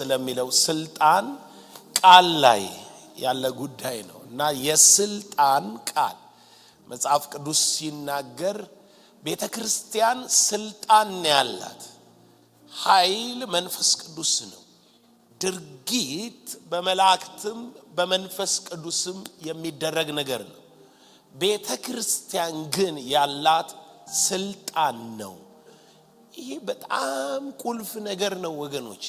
ስለሚለው ስልጣን ቃል ላይ ያለ ጉዳይ ነው እና የስልጣን ቃል መጽሐፍ ቅዱስ ሲናገር ቤተክርስቲያን ስልጣን ያላት ኃይል መንፈስ ቅዱስ ነው። ድርጊት በመላእክትም በመንፈስ ቅዱስም የሚደረግ ነገር ነው። ቤተክርስቲያን ግን ያላት ስልጣን ነው። ይሄ በጣም ቁልፍ ነገር ነው ወገኖቼ።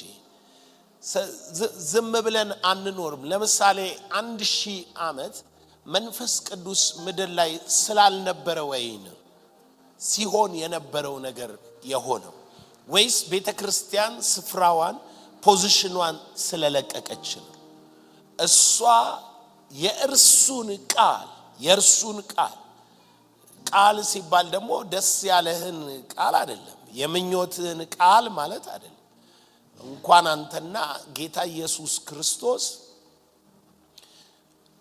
ዝም ብለን አንኖርም። ለምሳሌ 1000 ዓመት መንፈስ ቅዱስ ምድር ላይ ስላልነበረ ወይን ሲሆን የነበረው ነገር የሆነው ወይስ ቤተክርስቲያን ስፍራዋን ፖዚሽኗን ስለለቀቀች ነው? እሷ የእርሱን ቃል ሲባል ደግሞ ደስ ያለህን ቃል አይደለም፣ የምኞትህን ቃል ማለት አይደለም። እንኳን አንተና ጌታ ኢየሱስ ክርስቶስ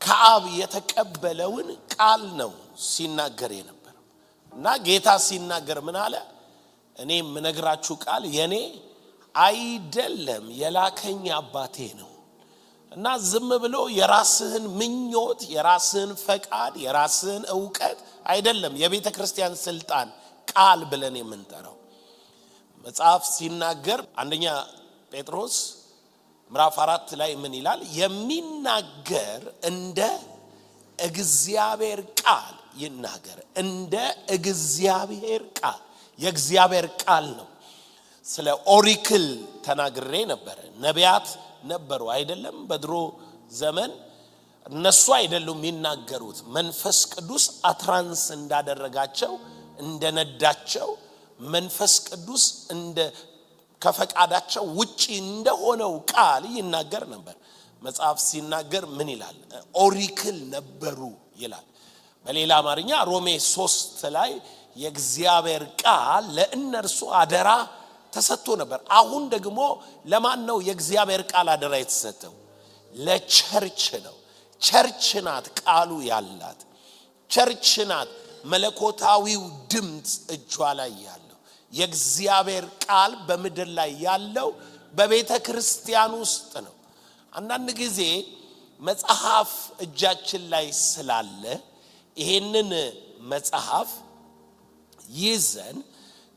ከአብ የተቀበለውን ቃል ነው ሲናገር የነበረው እና ጌታ ሲናገር ምን አለ? እኔ የምነግራችሁ ቃል የኔ አይደለም የላከኝ አባቴ ነው። እና ዝም ብሎ የራስህን ምኞት የራስህን ፈቃድ የራስህን ዕውቀት አይደለም የቤተ ክርስቲያን ስልጣን ቃል ብለን የምንጠራው። መጽሐፍ ሲናገር አንደኛ ጴጥሮስ ምዕራፍ 4 ላይ ምን ይላል? የሚናገር እንደ እግዚአብሔር ቃል ይናገር። እንደ እግዚአብሔር ቃል የእግዚአብሔር ቃል ነው። ስለ ኦሪክል ተናግሬ ነበር። ነቢያት ነበሩ አይደለም? በድሮ ዘመን እነሱ አይደሉም የሚናገሩት፣ መንፈስ ቅዱስ አትራንስ እንዳደረጋቸው እንደነዳቸው መንፈስ ቅዱስ እንደ ከፈቃዳቸው ውጪ እንደሆነው ቃል ይናገር ነበር። መጽሐፍ ሲናገር ምን ይላል? ኦሪክል ነበሩ ይላል። በሌላ አማርኛ ሮሜ 3 ላይ የእግዚአብሔር ቃል ለእነርሱ አደራ ተሰጥቶ ነበር። አሁን ደግሞ ለማን ነው የእግዚአብሔር ቃል አደራ የተሰጠው? ለቸርች ነው። ቸርች ናት ቃሉ ያላት። ቸርች ናት መለኮታዊው ድምጽ እጇ ላይ ያለው። የእግዚአብሔር ቃል በምድር ላይ ያለው በቤተ ክርስቲያን ውስጥ ነው። አንዳንድ ጊዜ መጽሐፍ እጃችን ላይ ስላለ ይሄንን መጽሐፍ ይዘን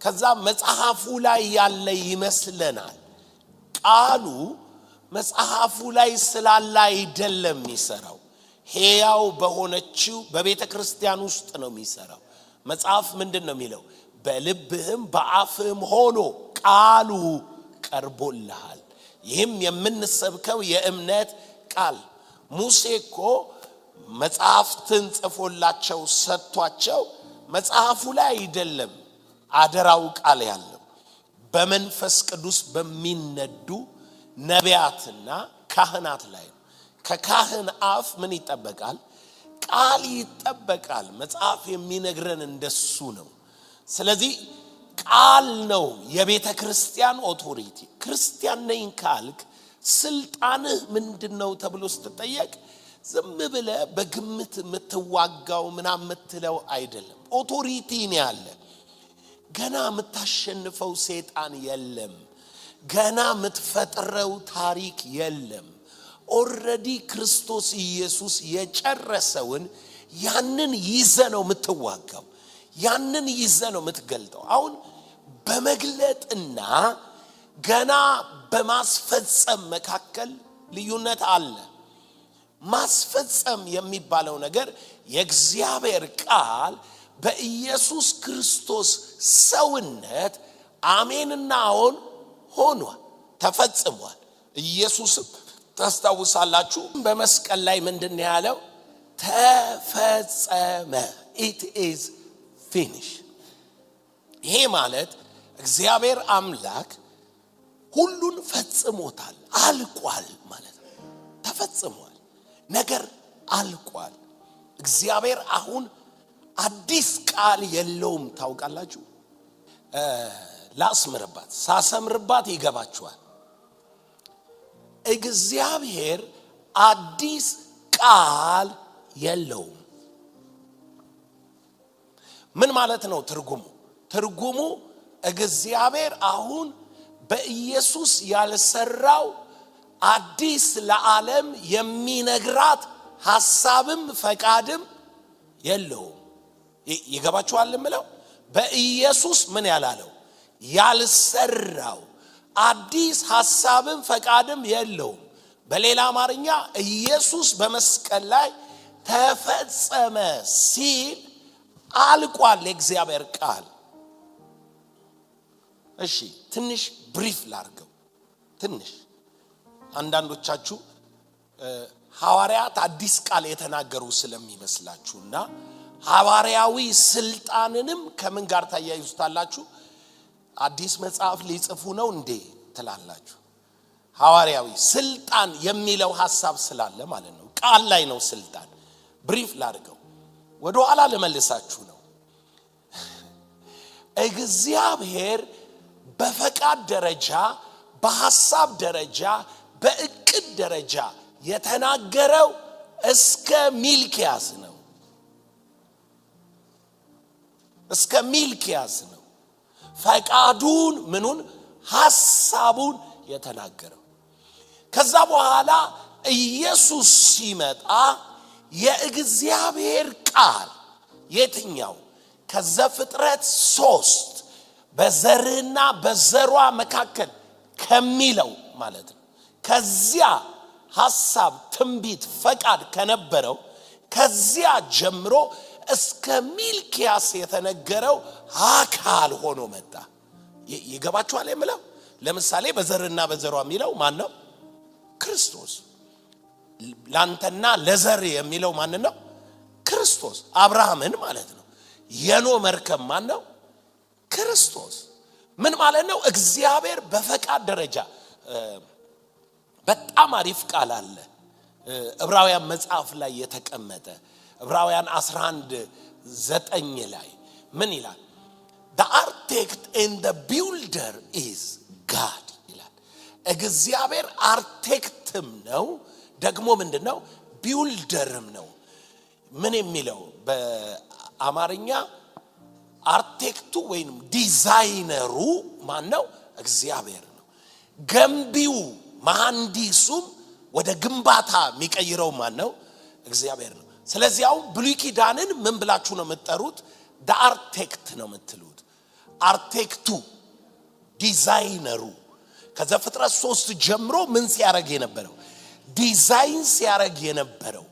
ከዛ መጽሐፉ ላይ ያለ ይመስለናል። ቃሉ መጽሐፉ ላይ ስላለ አይደለም የሚሰራው፣ ሕያው በሆነችው በቤተ ክርስቲያን ውስጥ ነው የሚሰራው። መጽሐፍ ምንድነው የሚለው? በልብህም በአፍህም ሆኖ ቃሉ ቀርቦልሃል። ይህም የምንሰብከው የእምነት ቃል። ሙሴ እኮ መጽሐፍትን ጽፎላቸው ሰጥቷቸው መጽሐፉ ላይ አይደለም አደራው ቃል ያለው፣ በመንፈስ ቅዱስ በሚነዱ ነቢያትና ካህናት ላይ ነው። ከካህን አፍ ምን ይጠበቃል? ቃል ይጠበቃል። መጽሐፍ የሚነግረን እንደሱ ነው። ስለዚህ ቃል ነው የቤተ ክርስቲያን ኦቶሪቲ። ክርስቲያን ነኝ ካልክ ስልጣንህ ምንድነው ተብሎ ስትጠየቅ ዝም ብለ በግምት የምትዋጋው ምናምን የምትለው አይደለም። ኦቶሪቲ ነው ያለ። ገና የምታሸንፈው ሰይጣን የለም። ገና የምትፈጥረው ታሪክ የለም። ኦሬዲ ክርስቶስ ኢየሱስ የጨረሰውን ያንን ይዘ ነው የምትዋጋው፣ ያንን ይዘ ነው የምትገልጠው። አሁን በመግለጥና ገና በማስፈጸም መካከል ልዩነት አለ። ማስፈጸም የሚባለው ነገር የእግዚአብሔር ቃል በኢየሱስ ክርስቶስ ሰውነት አሜንና አዎን ሆኗል፣ ተፈጽሟል። ኢየሱስም ታስታውሳላችሁ በመስቀል ላይ ምንድነው ያለው? ተፈጸመ። it is finished። ይሄ ማለት እግዚአብሔር አምላክ ሁሉን ፈጽሞታል፣ አልቋል ማለት ነው። ተፈጽሟል፣ ነገር አልቋል። እግዚአብሔር አሁን አዲስ ቃል የለውም። ታውቃላችሁ፣ ላስምርባት ሳሰምርባት ይገባችኋል። እግዚአብሔር አዲስ ቃል የለውም። ምን ማለት ነው ትርጉሙ? ትርጉሙ እግዚአብሔር አሁን በኢየሱስ ያልሰራው አዲስ ለዓለም የሚነግራት ሐሳብም ፈቃድም የለውም። ይገባችኋል ምለው? በኢየሱስ ምን ያላለው ያልሰራው አዲስ ሐሳብም ፈቃድም የለውም። በሌላ አማርኛ ኢየሱስ በመስቀል ላይ ተፈጸመ ሲል አልቋል የእግዚአብሔር ቃል። እሺ ትንሽ ብሪፍ ላርገው። ትንሽ አንዳንዶቻችሁ ሐዋርያት አዲስ ቃል የተናገሩ ስለሚመስላችሁና ሐዋርያዊ ስልጣንንም ከምን ጋር ታያይዙታላችሁ? አዲስ መጽሐፍ ሊጽፉ ነው እንዴ ትላላችሁ። ሐዋርያዊ ስልጣን የሚለው ሐሳብ ስላለ ማለት ነው። ቃል ላይ ነው ስልጣን። ብሪፍ ላድርገው፣ ወደ ኋላ ልመልሳችሁ ነው። እግዚአብሔር በፈቃድ ደረጃ፣ በሐሳብ ደረጃ፣ በእቅድ ደረጃ የተናገረው እስከ ሚልኪያስ ነው። እስከ ሚልኪያስ ነው ፈቃዱን ምኑን ሐሳቡን የተናገረው። ከዛ በኋላ ኢየሱስ ሲመጣ የእግዚአብሔር ቃል የትኛው? ከዘፍጥረት 3 በዘርና በዘሯ መካከል ከሚለው ማለት ነው። ከዚያ ሐሳብ ትንቢት ፈቃድ ከነበረው ከዚያ ጀምሮ እስከ ሚልኪያስ የተነገረው አካል ሆኖ መጣ። ይገባችኋል የምለው? ለምሳሌ በዘርና በዘሯ የሚለው ማን ነው? ክርስቶስ። ላንተና ለዘር የሚለው ማን ነው? ክርስቶስ። አብርሃምን ማለት ነው። የኖ መርከብ ማን ነው? ክርስቶስ። ምን ማለት ነው? እግዚአብሔር በፈቃድ ደረጃ በጣም አሪፍ ቃል አለ ዕብራውያን መጽሐፍ ላይ የተቀመጠ ዕብራውያን 11:9 ላይ ምን ይላል? The architect and the builder is God ይላል። እግዚአብሔር አርክቴክትም ነው ደግሞ ምንድነው? ቢውልደርም ነው። ምን የሚለው በአማርኛ አርክቴክቱ ወይንም ዲዛይነሩ ማን ነው? እግዚአብሔር ነው። ገንቢው መሐንዲሱም ወደ ግንባታ የሚቀይረው ማን ነው? እግዚአብሔር ነው። ስለዚህ አሁን ብሉይ ኪዳንን ምን ብላችሁ ነው የምትጠሩት? አርክቴክት ነው የምትሉት። አርክቴክቱ ዲዛይነሩ ከዘፍጥረት 3 ጀምሮ ምን ሲያረግ የነበረው? ዲዛይን ሲያረግ የነበረው።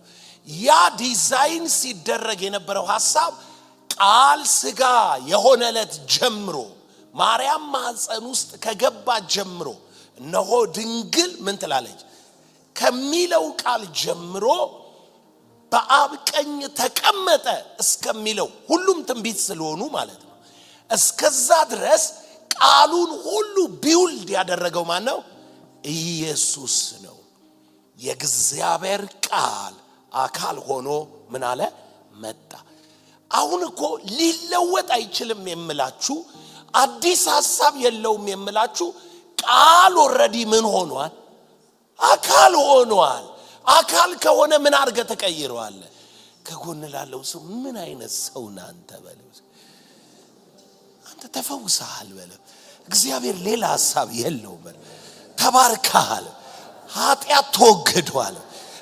ያ ዲዛይን ሲደረግ የነበረው ሐሳብ ቃል ሥጋ የሆነለት ጀምሮ ማርያም ማህፀን ውስጥ ከገባ ጀምሮ እነሆ ድንግል ምን ትላለች ከሚለው ቃል ጀምሮ በአብ ቀኝ ተቀመጠ እስከሚለው ሁሉም ትንቢት ስለሆኑ ማለት ነው። እስከዛ ድረስ ቃሉን ሁሉ ቢውልድ ያደረገው ማን ነው? ኢየሱስ ነው። የእግዚአብሔር ቃል አካል ሆኖ ምን አለ? መጣ። አሁን እኮ ሊለወጥ አይችልም የምላችሁ አዲስ ሐሳብ የለውም የምላችሁ ቃል ኦሬዲ ምን ሆኗል? አካል ሆኗል። አካል ከሆነ ምን አርገ ተቀይሯል? ከጎን ላለው ሰው ምን አይነት ሰው ነህ አንተ በለው። አንተ ተፈውሰሃል በለው። እግዚአብሔር ሌላ ሐሳብ የለውም በለው። ተባርከሃል። ኃጢአት ተወግዷል።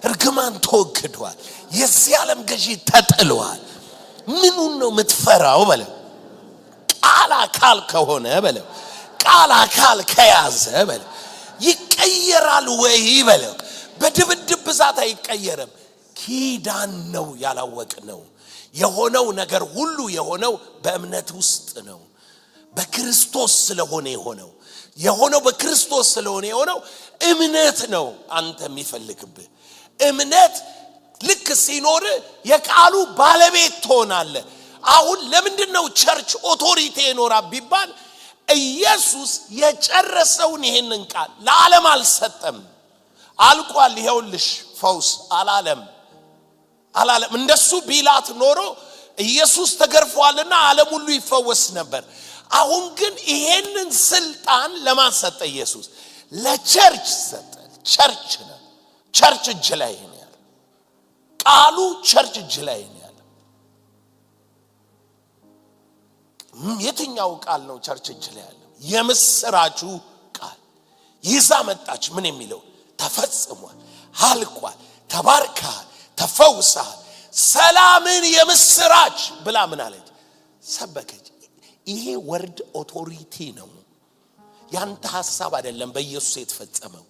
እርግማን ተወግዷል። የዚህ ዓለም ገዢ ተጥሏል። ምኑን ነው የምትፈራው በለው። ቃል አካል ከሆነ በለው። ቃል አካል ከያዘ በለው ይቀየራል ወይ በለው። በድብድብ ብዛት አይቀየርም። ኪዳን ነው ያላወቅነው። የሆነው ነገር ሁሉ የሆነው በእምነት ውስጥ ነው። በክርስቶስ ስለሆነ የሆነው በክርስቶስ ስለሆነ የሆነው እምነት ነው። አንተ የሚፈልግብህ እምነት ልክ ሲኖር የቃሉ ባለቤት ትሆናለህ። አሁን ለምንድነው ቸርች ኦቶሪቲ ይኖራ ቢባል ኢየሱስ የጨረሰውን ይሄንን ቃል ለዓለም አልሰጠም። አልቋል ይሄውልሽ ፈውስ አላለም። እንደሱ ቢላት ኖሮ ኢየሱስ ተገርፏልና ዓለም ሁሉ ይፈወስ ነበር። አሁን ግን ይሄንን ስልጣን ለማን ሰጠ? ኢየሱስ ለቸርች ሰጠ። ቸርች ነው። ቸርች እጅ ላይ ነው ያለው። ቃሉ ቸርች እጅ ላይ ነው ያለው። የትኛው ቃል ነው ቸርች እጅ ላይ ያለው? የምስራቹ ቃል ይዛ መጣች። ምን የሚለው? ተፈጽሟል፣ አልቋል፣ ተባርካል፣ ተፈውሳል፣ ሰላምን የምስራች ብላ ምን አለች? ሰበከች። ይሄ ወርድ ኦቶሪቲ ነው። ያንተ ሐሳብ አይደለም በኢየሱስ የተፈጸመው።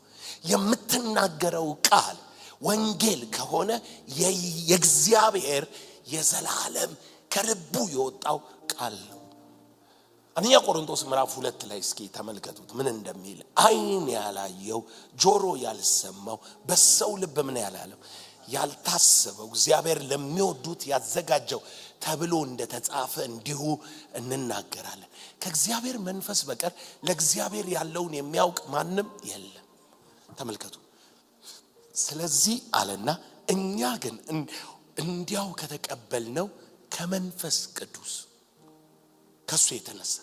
የምትናገረው ቃል ወንጌል ከሆነ የእግዚአብሔር የዘላለም ከልቡ የወጣው ቃል ነው። አንደኛ ቆሮንቶስ ምዕራፍ 2 ላይ እስኪ ተመልከቱት ምን እንደሚል። ዓይን ያላየው ጆሮ ያልሰማው በሰው ልብ ምን ያላለው ያልታሰበው እግዚአብሔር ለሚወዱት ያዘጋጀው ተብሎ እንደተጻፈ እንዲሁ እንናገራለን። ከእግዚአብሔር መንፈስ በቀር ለእግዚአብሔር ያለውን የሚያውቅ ማንም የለም። ተመልከቱ። ስለዚህ አለና እኛ ግን እንዲያው ከተቀበልነው ከመንፈስ ቅዱስ ከሱ የተነሳ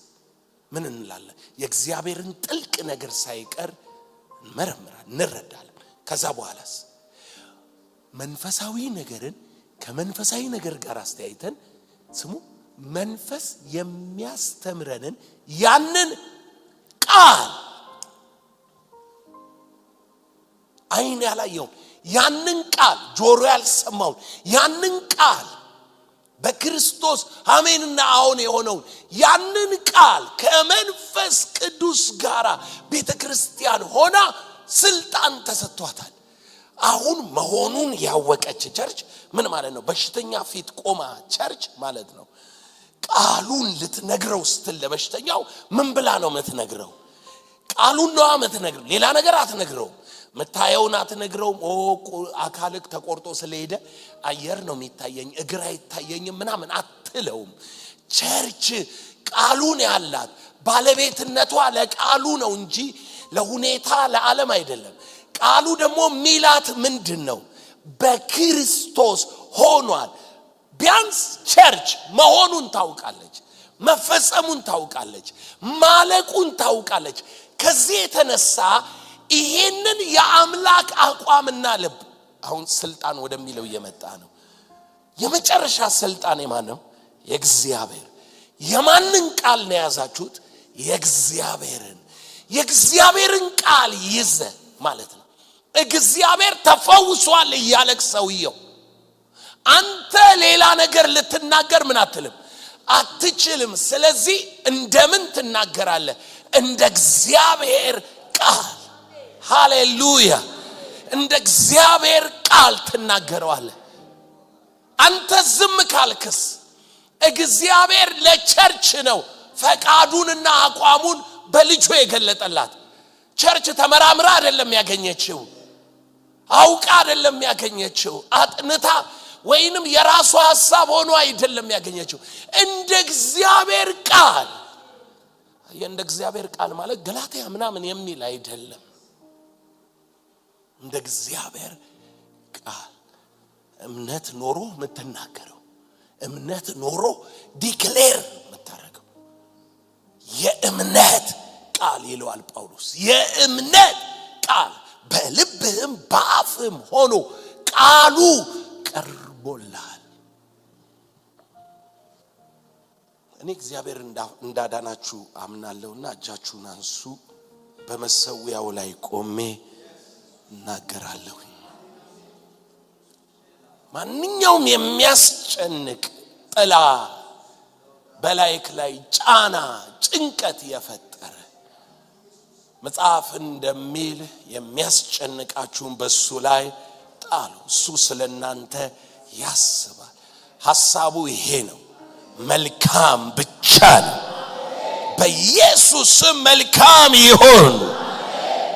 ምን እንላለን? የእግዚአብሔርን ጥልቅ ነገር ሳይቀር እንመረምራለን፣ እንረዳለን። ከዛ በኋላስ መንፈሳዊ ነገርን ከመንፈሳዊ ነገር ጋር አስተያይተን ስሙ መንፈስ የሚያስተምረንን ያንን ቃል ዓይን ያላየውን ያንን ቃል ጆሮ ያልሰማውን ያንን ቃል በክርስቶስ አሜንና አዎን የሆነውን ያንን ቃል ከመንፈስ ቅዱስ ጋር ቤተክርስቲያን ሆና ስልጣን ተሰጥቷታል። አሁን መሆኑን ያወቀች ቸርች ምን ማለት ነው? በሽተኛ ፊት ቆማ ቸርች ማለት ነው። ቃሉን ልትነግረው ስትል ለበሽተኛው ምን ብላ ነው የምትነግረው? ቃሉን ነው የምትነግረው። ሌላ ነገር አትነግረውም። መታየውን አትነግረውም። አካልክ ተቆርጦ ስለሄደ አየር ነው የሚታየኝ እግር አይታየኝም ምናምን አትለውም። ቸርች ቃሉን ያላት ባለቤትነቷ ለቃሉ ነው እንጂ ለሁኔታ ለዓለም አይደለም። ቃሉ ደግሞ ሚላት ምንድነው? በክርስቶስ ሆኗል። ቢያንስ ቸርች መሆኑን ታውቃለች፣ መፈጸሙን ታውቃለች፣ ማለቁን ታውቃለች። ከዚህ የተነሳ ይሄንን የአምላክ አቋምና ልብ አሁን ስልጣን ወደሚለው እየመጣ ነው። የመጨረሻ ስልጣን የማን ነው? የእግዚአብሔር። የማንን ቃል ነው ያዛችሁት? የእግዚአብሔርን ቃል ይዘ ማለት ነው። እግዚአብሔር ተፈውሷል እያለክ ሰውየው አንተ ሌላ ነገር ልትናገር ምን አትልም አትችልም። ስለዚህ እንደምን ትናገራለህ? እንደ እግዚአብሔር ቃል። ሃሌሉያ! እንደ እግዚአብሔር ቃል ትናገረዋለህ። አንተ ዝም ካልክስ እግዚአብሔር ለቸርች ነው ፈቃዱንና አቋሙን በልጁ የገለጠላት። ቸርች ተመራምራ አይደለም ያገኘችው፣ አውቃ አይደለም ያገኘችው፣ አጥንታ ወይንም የራሷ ሐሳብ ሆኖ አይደለም ያገኘችው። እንደ እግዚአብሔር ቃል። እንደ እግዚአብሔር ቃል ማለት ገላትያ ምናምን የሚል አይደለም። እንደ እግዚአብሔር ቃል እምነት ኖሮ የምትናገረው፣ እምነት ኖሮ ዲክሌር የምታረገው የእምነት ቃል ይለዋል ጳውሎስ። የእምነት ቃል በልብህም በአፍህም ሆኖ ቃሉ ቀርቦልሃል። እኔ እግዚአብሔር እንዳዳናችሁ አምናለሁና እጃችሁን አንሱ። በመሰዊያው ላይ ቆሜ እናገራለሁ። ማንኛውም የሚያስጨንቅ ጥላ በላይክ ላይ ጫና ጭንቀት የፈጠረ መጽሐፍ እንደሚል የሚያስጨንቃችሁን በሱ ላይ ጣሉ፣ እሱ ስለናንተ ያስባል። ሐሳቡ ይሄ ነው፣ መልካም ብቻ ነው። በኢየሱስ መልካም ይሁን።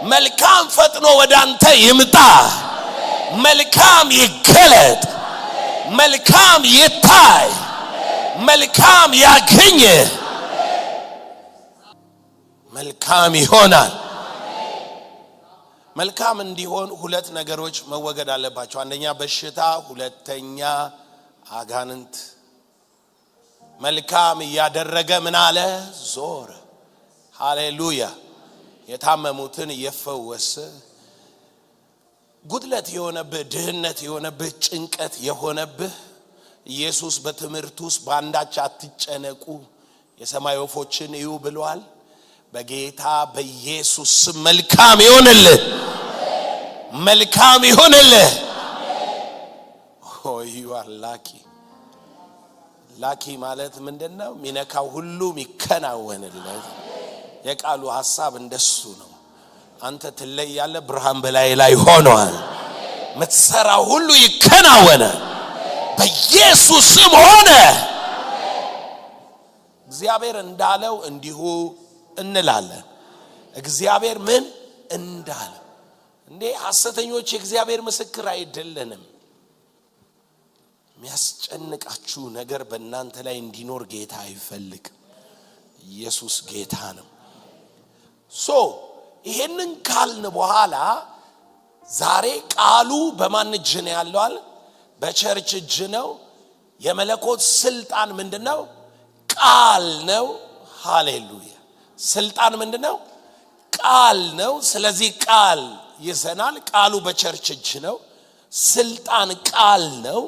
መልካም ፈጥኖ ወዳንተ ይምጣ። መልካም ይገለጥ። መልካም ይታይ። መልካም ያገኘ። መልካም ይሆናል። መልካም እንዲሆን ሁለት ነገሮች መወገድ አለባቸው። አንደኛ በሽታ፣ ሁለተኛ አጋንንት። መልካም ያደረገ ምን አለ? ዞረ። ሃሌሉያ! የታመሙትን የፈወሰ፣ ጉድለት የሆነብህ፣ ድህነት የሆነብህ፣ ጭንቀት የሆነብህ ኢየሱስ በትምህርት ውስጥ በአንዳች አትጨነቁ የሰማይ ወፎችን እዩ ብሏል። በጌታ በኢየሱስ መልካም ይሆንልህ። መልካም ይሁንልህ። you are lucky ላኪ ማለት ምንድነው? ሚነካው ሁሉ ሚከናወንለት። የቃሉ ሐሳብ እንደሱ ነው። አንተ ትለያለህ፣ ብርሃን በላይ ላይ ሆኗል። ምትሰራው ሁሉ ይከናወናል በኢየሱስ ስም ሆነ። እግዚአብሔር እንዳለው እንዲሁ እንላለን። እግዚአብሔር ምን እንዳለ እንዴ ሐሰተኞች የእግዚአብሔር ምስክር አይደለንም። የሚያስጨንቃችሁ ነገር በእናንተ ላይ እንዲኖር ጌታ አይፈልግም። ኢየሱስ ጌታ ነው። ይሄንን ካልን በኋላ ዛሬ ቃሉ በማን እጅ ነው ያለው አለ? በቸርች እጅ ነው። የመለኮት ስልጣን ምንድነው? ቃል ነው። ሃሌሉያ። ስልጣን ምንድነው? ቃል ነው። ስለዚህ ቃል ይዘናል። ቃሉ በቸርች እጅ ነው። ስልጣን ቃል ነው።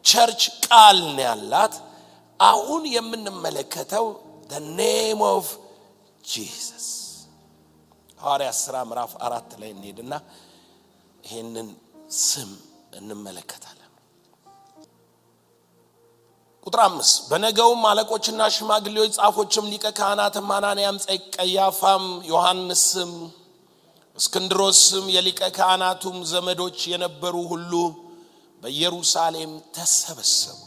ቸርች ቃል ነው ያላት። አሁን የምንመለከተው the name of Jesus ሐዋርያት ሥራ ምዕራፍ 4 ላይ እንሄድና ይሄንን ስም እንመለከታለን። ቁጥር 5 በነገውም አለቆችና ሽማግሌዎች ጻፎችም ሊቀ ካህናትም ሐናንያም ቀያፋም ዮሐንስም እስክንድሮስም የሊቀ ካህናቱም ዘመዶች የነበሩ ሁሉ በኢየሩሳሌም ተሰበሰቡ።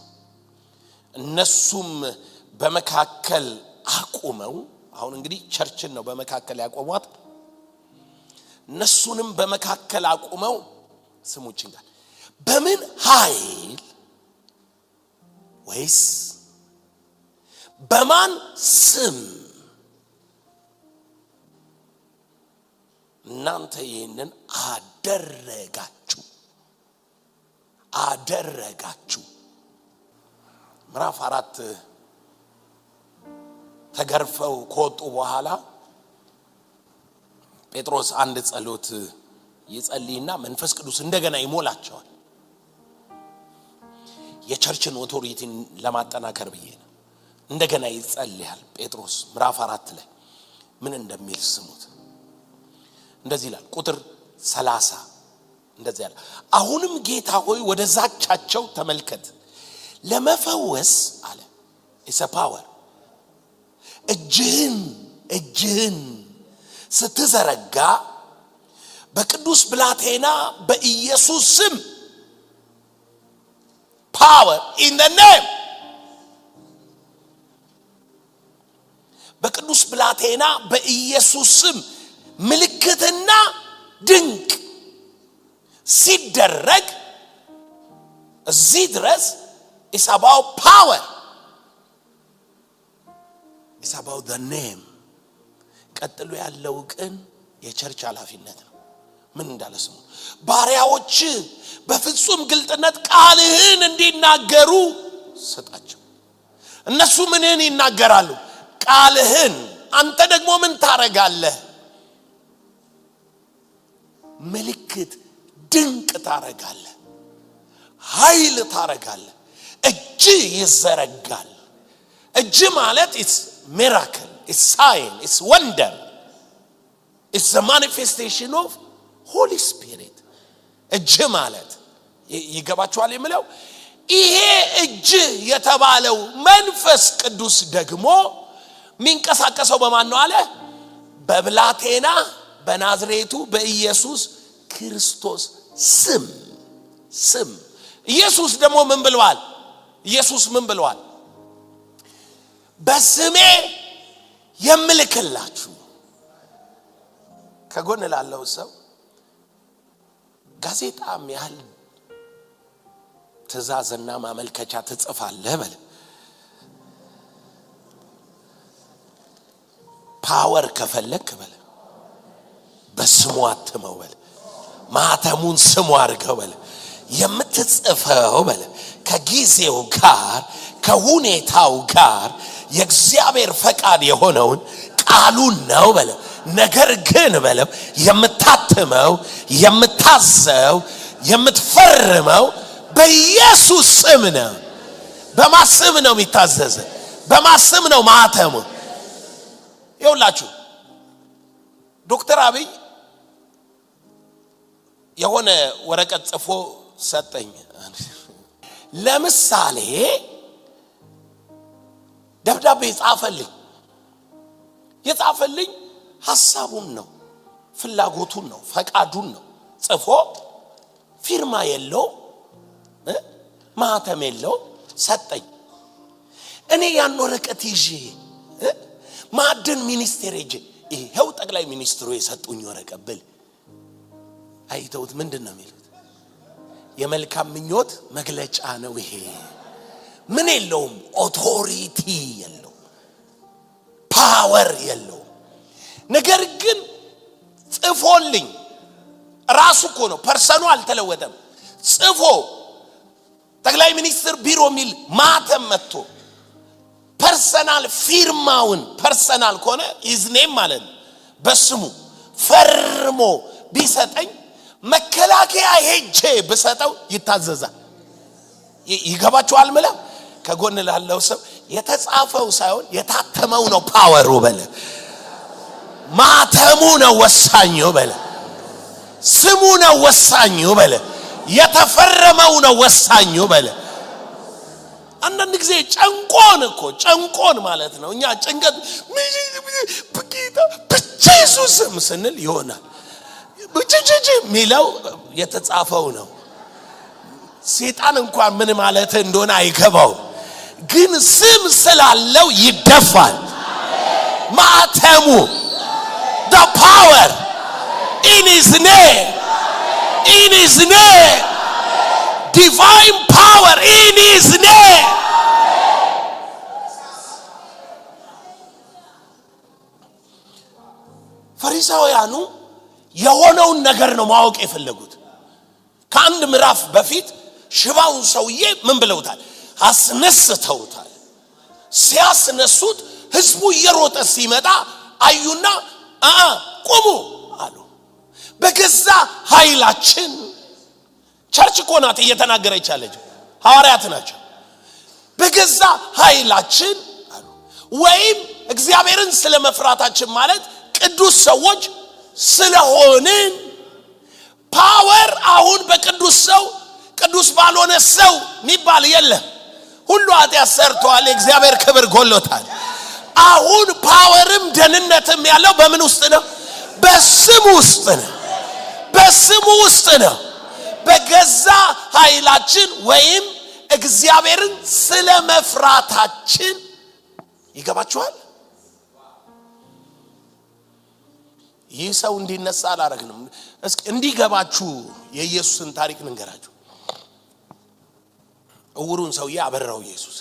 እነሱም በመካከል አቆመው። አሁን እንግዲህ ቸርችን ነው በመካከል ያቆሟት። እነሱንም በመካከል አቆመው ስሙችን ጋር በምን ኃይል ወይስ በማን ስም እናንተ ይህንን አደረጋችሁ? ምዕራፍ 4 ተገርፈው ከወጡ በኋላ ጴጥሮስ አንድ ጸሎት ይጸልይና መንፈስ ቅዱስ እንደገና ይሞላቸዋል። የቸርችን ኦቶሪቲን ለማጠናከር ብዬ ነው። እንደገና ይጸልያል ጴጥሮስ ምዕራፍ 4 ላይ ምን እንደሚል ስሙት። እንደዚህ ይላል ቁጥር 30 እንደዚህ ያለ አሁንም ጌታ ሆይ ወደ ዛቻቸው ተመልከት፣ ለመፈወስ አለ ኢትስ አ ፓወር እጅህን ስትዘረጋ በቅዱስ ብላቴና በኢየሱስ ስም power in the name በቅዱስ ብላቴና በኢየሱስ ስም ምልክትና ድንቅ ሲደረግ እዚህ ድረስ is about power, it's about the name። ቀጥሎ ያለው ግን የቸርች ኃላፊነት ነው። ምን እንዳለ ስሙ ባሪያዎች በፍጹም ግልጥነት ቃልህን እንዲናገሩ ሰጣቸው። እነሱ ምንን ይናገራሉ? ቃልህን። አንተ ደግሞ ምን ታረጋለህ? ምልክት ድንቅ ታረጋለህ፣ ኃይል ታረጋለህ። እጅ ይዘረጋል። እጅ ማለት it's miracle, it's sign, it's wonder, it's the manifestation of Holy Spirit። እጅ ማለት ይገባችኋል የምለው ይሄ እጅ የተባለው መንፈስ ቅዱስ ደግሞ ሚንቀሳቀሰው በማን ነው አለ? በብላቴና በናዝሬቱ በኢየሱስ ክርስቶስ ስም። ኢየሱስ ደግሞ ምን ብለዋል? ኢየሱስ ምን ብለዋል? በስሜ የምልክላችሁ። ከጎን ላለው ሰው ጋዜጣም ያህል ትእዛዝና ማመልከቻ ትጽፋለህ በል። ፓወር ከፈለክ በል በስሙ አትመው በል። ማተሙን ስሙ አድርገው በል። የምትጽፈው በል ከጊዜው ጋር ከሁኔታው ጋር የእግዚአብሔር ፈቃድ የሆነውን ቃሉን ነው በል። ነገር ግን በል የምታትመው የምታዘው የምትፈርመው በኢየሱስ ስም ነው። በማስም ነው የሚታዘዘ፣ በማስም ነው ማተሙ። ይኸውላችሁ ዶክተር አብይ የሆነ ወረቀት ጽፎ ሰጠኝ። ለምሳሌ ደብዳቤ የጻፈልኝ ሐሳቡን ነው፣ ፍላጎቱን ነው፣ ፈቃዱን ነው ጽፎ ፊርማ የለው ማህተም የለው ሰጠኝ። እኔ ያን ወረቀት ይዤ ማዕድን ሚኒስቴር ሄጄ ይሄው ጠቅላይ ሚኒስትሩ የሰጡኝ ወረቀት ብል አይተውት ምንድነው የሚሉት? የመልካም ምኞት መግለጫ ነው ይሄ። ምን የለውም፣ ኦቶሪቲ የለው፣ ፓወር የለው። ነገር ግን ጽፎልኝ ራሱ እኮ ነው፣ ፐርሰኑ አልተለወጠም። ጽፎ ጠቅላይ ሚኒስትር ቢሮ ሚል ማተም መጥቶ ፐርሰናል ፊርማውን ፐርሰናል ከሆነ ኢዝኔም ማለት በስሙ ፈርሞ ቢሰጠኝ መከላከያ ሄጄ ብሰጠው ይታዘዛል። ይገባችኋል? ማለት ከጎን ላለው ሰው የተጻፈው ሳይሆን የታተመው ነው ፓወሩ በለ፣ ማተሙ ነው ወሳኙ በለ፣ ስሙ ነው ወሳኙ በለ፣ የተፈረመው ነው ወሳኙ በለ። አንዳንድ ጊዜ ጨንቆን ማለት ነው። እኛ ጭንቀት ብቻ ኢየሱስም ስንል ይሆናል። ብቻ ሚለው የተጻፈው ነው። ሰይጣን እንኳን ምን ማለት እንደሆነ አይገባው፣ ግን ስም ስላለው ይደፋል። ማተሙ the power in his name, divine power in his name. ፈሪሳውያኑ የሆነውን ነገር ነው ማወቅ የፈለጉት። ከአንድ ምዕራፍ በፊት ሽባውን ሰውዬ ምን ብለውታል? አስነስተውታል። ሲያስነሱት ህዝቡ እየሮጠ ሲመጣ አዩና ቁሙ አሉ። በገዛ ኃይላችን ቸርች እኮ ናት እየተናገረች ያለች፣ ሐዋርያት ናቸው። በገዛ ኃይላችን አሉ፣ ወይም እግዚአብሔርን ስለመፍራታችን ማለት ቅዱስ ሰዎች ስለሆንን ፓወር አሁን በቅዱስ ሰው ቅዱስ ባልሆነ ሰው የሚባል የለም። ሁሉ ኃጢአት ሰርተዋል፣ የእግዚአብሔር ክብር ጎሎታል። አሁን ፓወርም ደህንነትም ያለው በምን ውስጥ ነው? በስሙ ውስጥ ነው። በስሙ ውስጥ ነው። በገዛ ኃይላችን ወይም እግዚአብሔርን ስለመፍራታችን። ይገባችኋል? ይህ ሰው እንዲነሳ አላረግንም። እስኪ እንዲገባችሁ የኢየሱስን ታሪክ ልንገራችሁ። እውሩን ሰውዬ አበራው ኢየሱስ።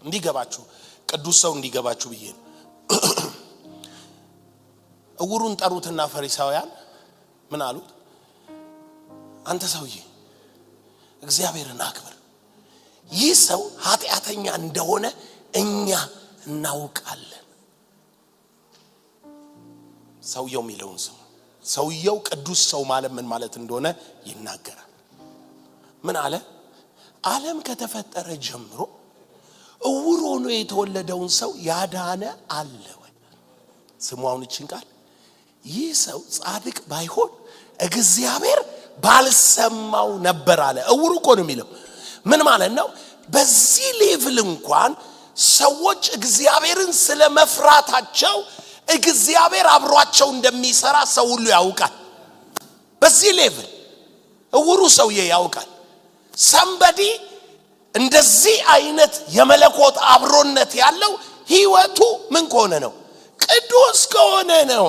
እንዲገባችሁ ቅዱስ ሰው እንዲገባችሁ ብዬ ነው። እውሩን ጠሩትና ፈሪሳውያን ምን አሉት? አንተ ሰውዬ እግዚአብሔርን አክብር፣ ይህ ሰው ኃጢአተኛ እንደሆነ እኛ እናውቃለን። ሰውየው የሚለውን ሰው ሰውየው ቅዱስ ሰው ማለት ምን ማለት እንደሆነ ይናገራል። ምን አለ? ዓለም ከተፈጠረ ጀምሮ እውር ሆኖ የተወለደውን ሰው ያዳነ አለ ወይ? ስሙውን እቺን ቃል ይህ ሰው ጻድቅ ባይሆን እግዚአብሔር ባልሰማው ነበር አለ። እውር እኮ ነው የሚለው። ምን ማለት ነው? በዚህ ሌቭል እንኳን ሰዎች እግዚአብሔርን ስለመፍራታቸው እግዚአብሔር አብሯቸው እንደሚሰራ ሰው ሁሉ ያውቃል። በዚህ ሌቭል እውሩ ሰውዬ ያውቃል። ሰምበዲ እንደዚህ አይነት የመለኮት አብሮነት ያለው ህይወቱ ምን ከሆነ ነው? ቅዱስ ከሆነ ነው።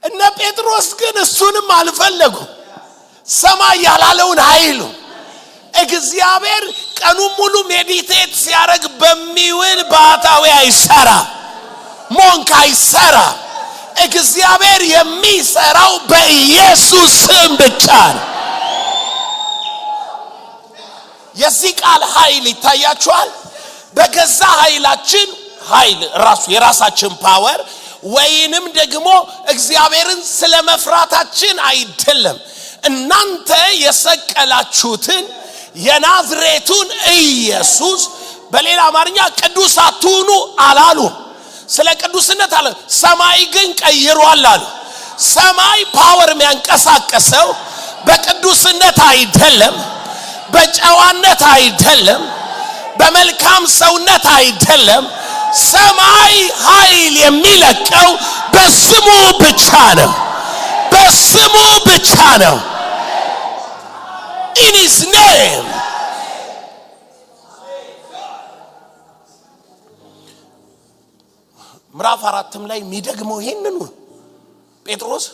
እነ ጴጥሮስ ግን እሱንም አልፈለጉ። ሰማይ ያላለውን ኃይሉ እግዚአብሔር ቀኑን ሙሉ ሜዲቴት ሲያረግ በሚውል ባታዊ አይሰራ፣ ሞንክ አይሰራ። እግዚአብሔር የሚሰራው በኢየሱስ ስም ብቻ ነው። የዚህ ቃል ኃይል ይታያችኋል። በገዛ ኃይላችን ኃይል ራሱ የራሳችን ፓወር ወይንም ደግሞ እግዚአብሔርን ስለመፍራታችን አይደለም። እናንተ የሰቀላችሁትን የናዝሬቱን ኢየሱስ በሌላ አማርኛ ቅዱስ አትሁኑ አላሉ። ስለ ቅዱስነት አለ፣ ሰማይ ግን ቀይሯል አሉ። ሰማይ ፓወር የሚያንቀሳቀሰው በቅዱስነት አይደለም፣ በጨዋነት አይደለም፣ በመልካም ሰውነት አይደለም። ሰማይ ኃይል የሚለቀው በስሙ ብቻ ነው። በስሙ ብቻ ነው። In his name. ምዕራፍ 4 ላይ የሚደግመው ይሄንን ጴጥሮስ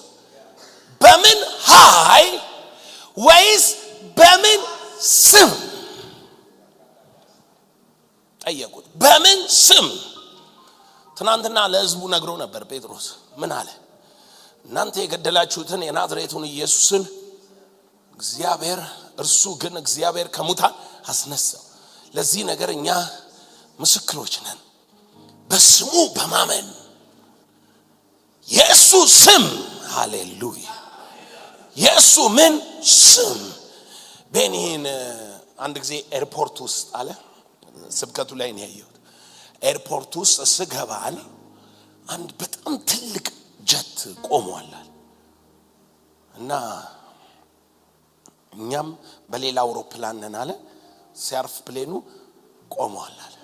በምን ኃይል ወይስ በምን ስም ጠየቁት። በምን ስም? ትናንትና ለሕዝቡ ነግሮ ነበር ጴጥሮስ። ምን አለ? እናንተ የገደላችሁትን የናዝሬቱን ኢየሱስን እርሱ ግን እግዚአብሔር ከሙታን አስነሳው። ለዚህ ነገር እኛ ምስክሮች ነን። በስሙ በማመን የእሱ ስም ሃሌሉያ። የእሱ ምን ስም? ቤኒን አንድ ጊዜ ኤርፖርት ውስጥ አለ፣ ስብከቱ ላይ ነው ያየሁት። ኤርፖርት ውስጥ ስገባ አንድ በጣም ትልቅ ጀት ቆሟል እና እኛም በሌላ አውሮፕላን ነን አለ። ሲያርፍ ፕሌኑ ቆሟል አለ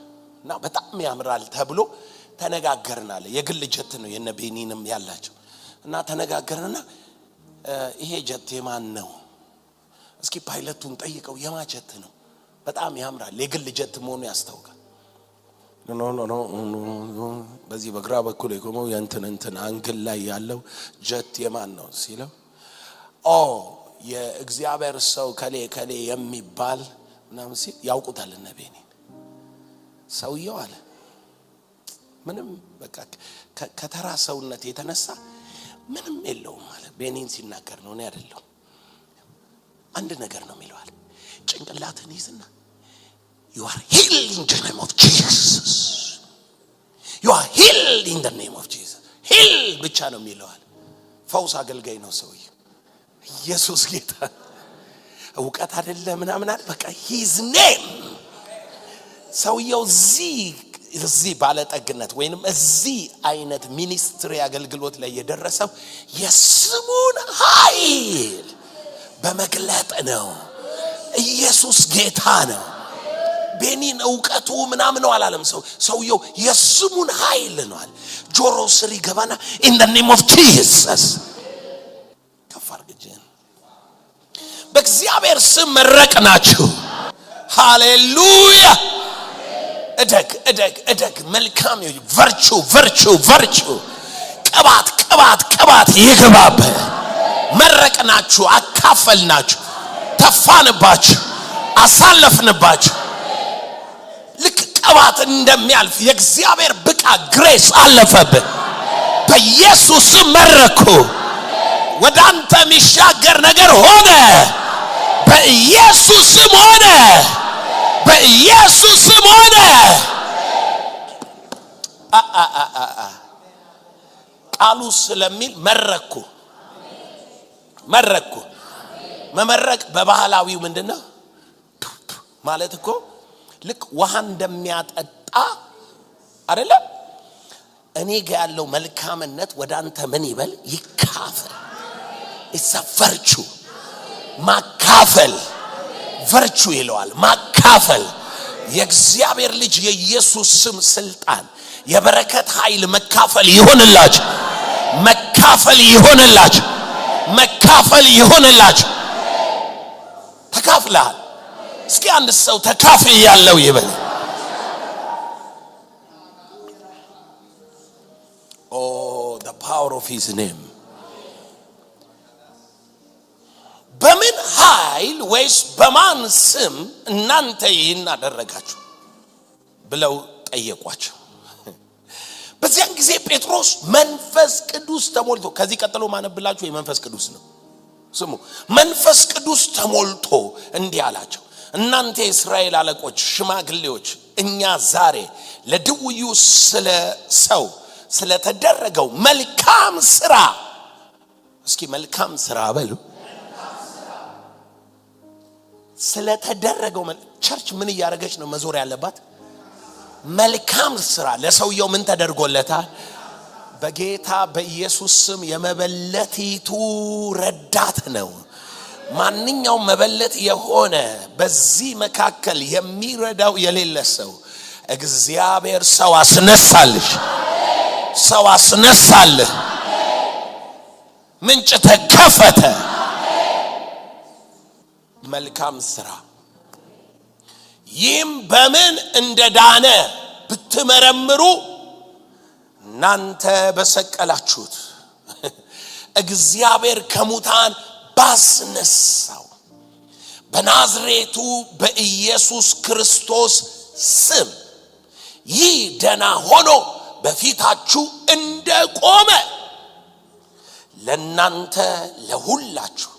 እና በጣም ያምራል ተብሎ ተነጋገርን አለ። የግል ጀት ነው የነቤኒንም ያላቸው እና ተነጋገርንና ይሄ ጀት የማን ነው? እስኪ ፓይለቱን ጠይቀው የማን ጀት ነው? በጣም ያምራል፣ የግል ጀት መሆኑ ያስታውቃል። ኖ በዚህ በግራ በኩል የቆመው እንትን አንግል ላይ ያለው ጀት የማን ነው ሲለው የእግዚአብሔር ሰው ከሌ የሚባል ምናምን ሲል ያውቁታል እነ ቤኒን። ሰውየው አለ ምንም በቃ ከተራ ሰውነት የተነሳ ምንም የለውም አለ። ቤኒን ሲናገር ነው፣ እኔ አይደለሁ። አንድ ነገር ነው የሚለው አለ። ጭንቅላትን ይዝና you are healed in the name of Jesus. You are healed in the name of Jesus. heal ብቻ ነው የሚለው አለ። ፈውስ አገልጋይ ነው ሰውየው። ኢየሱስ ጌታ። እውቀት አይደለም ምናምን አለ። በቃ his name ሰውየው እዚህ ባለጠግነት ወይንም እዚህ አይነት ሚኒስትሪ አገልግሎት ላይ የደረሰው የስሙን ኃይል በመግለጥ ነው። ኢየሱስ ጌታ ነው። ቤኒን እውቀቱ ምናምን ነው አላለም። ሰውየው የስሙን ኃይል ነው አለ። ጆሮ ስር ይገባና in the name of Jesus ከፋርግጀን በእግዚአብሔር ስም መረቅናችሁ። ሃሌሉያ። እደግ መልካም ቨርቹ ቅባት ይገባበ። መረቅናችሁ፣ አካፈልናችሁ፣ ተፋንባችሁ፣ አሳለፍንባችሁ። ልክ ቅባት እንደሚያልፍ የእግዚአብሔር ብቃ ግሬስ አለፈብን። በኢየሱስ መረኩ። ወደ አንተ የሚሻገር ነገር ሆነ። በኢየሱስ ስም ሆነ። በኢየሱስ ስም ሆነ። ቃሉ ስለሚል መረኩ። መመረቅ በባህላዊው ምንድነው ማለት እኮ ልክ ውሃ እንደሚያጠጣ አይደለ? እኔ ጋር ያለው መልካምነት ወደ አንተ ምን ይበል? ይካፈል። ይሰፈርቹ ማካፈል ቨርቹ ይለዋል። ማካፈል የእግዚአብሔር ልጅ የኢየሱስ ስም ስልጣን የበረከት ኃይል መካፈል ይሆንላችሁ። መካፈል ይሆንላችሁ። ተካፍለሃል። እስኪ አንድ ሰው ተካፍል ያለው ይበል። the power of his name። በምን ኃይል ወይስ በማን ስም እናንተ ይህን አደረጋችሁ ብለው ጠየቋቸው። በዚያን ጊዜ ጴጥሮስ መንፈስ ቅዱስ ተሞልቶ፣ ከዚህ ቀጥሎ ማነብላችሁ የመንፈስ ቅዱስ ነው። ስሙ። መንፈስ ቅዱስ ተሞልቶ እንዲህ አላቸው፣ እናንተ የእስራኤል አለቆች፣ ሽማግሌዎች፣ እኛ ዛሬ ለድውዩ ስለተደረገው መልካም ስራ፣ እስኪ መልካም ስራ በሉ። ስለተደረገው ቸርች ምን እያደረገች ነው መዞር ያለባት? መልካም ስራ። ለሰውየው ምን ተደርጎለታል? በጌታ በኢየሱስ ስም የመበለቲቱ ረዳት ነው። ማንኛውም መበለት የሆነ በዚህ መካከል የሚረዳው የሌለ ሰው እግዚአብሔር ሰው አስነሳልሽ፣ ሰው አስነሳልህ። ምንጭ ተከፈተ። መልካም ስራ ይህም በምን እንደዳነ ብትመረምሩ እናንተ በሰቀላችሁት እግዚአብሔር ከሙታን ባስነሳው በናዝሬቱ በኢየሱስ ክርስቶስ ስም ይህ ደና ሆኖ በፊታችሁ እንደቆመ ለናንተ ለሁላችሁ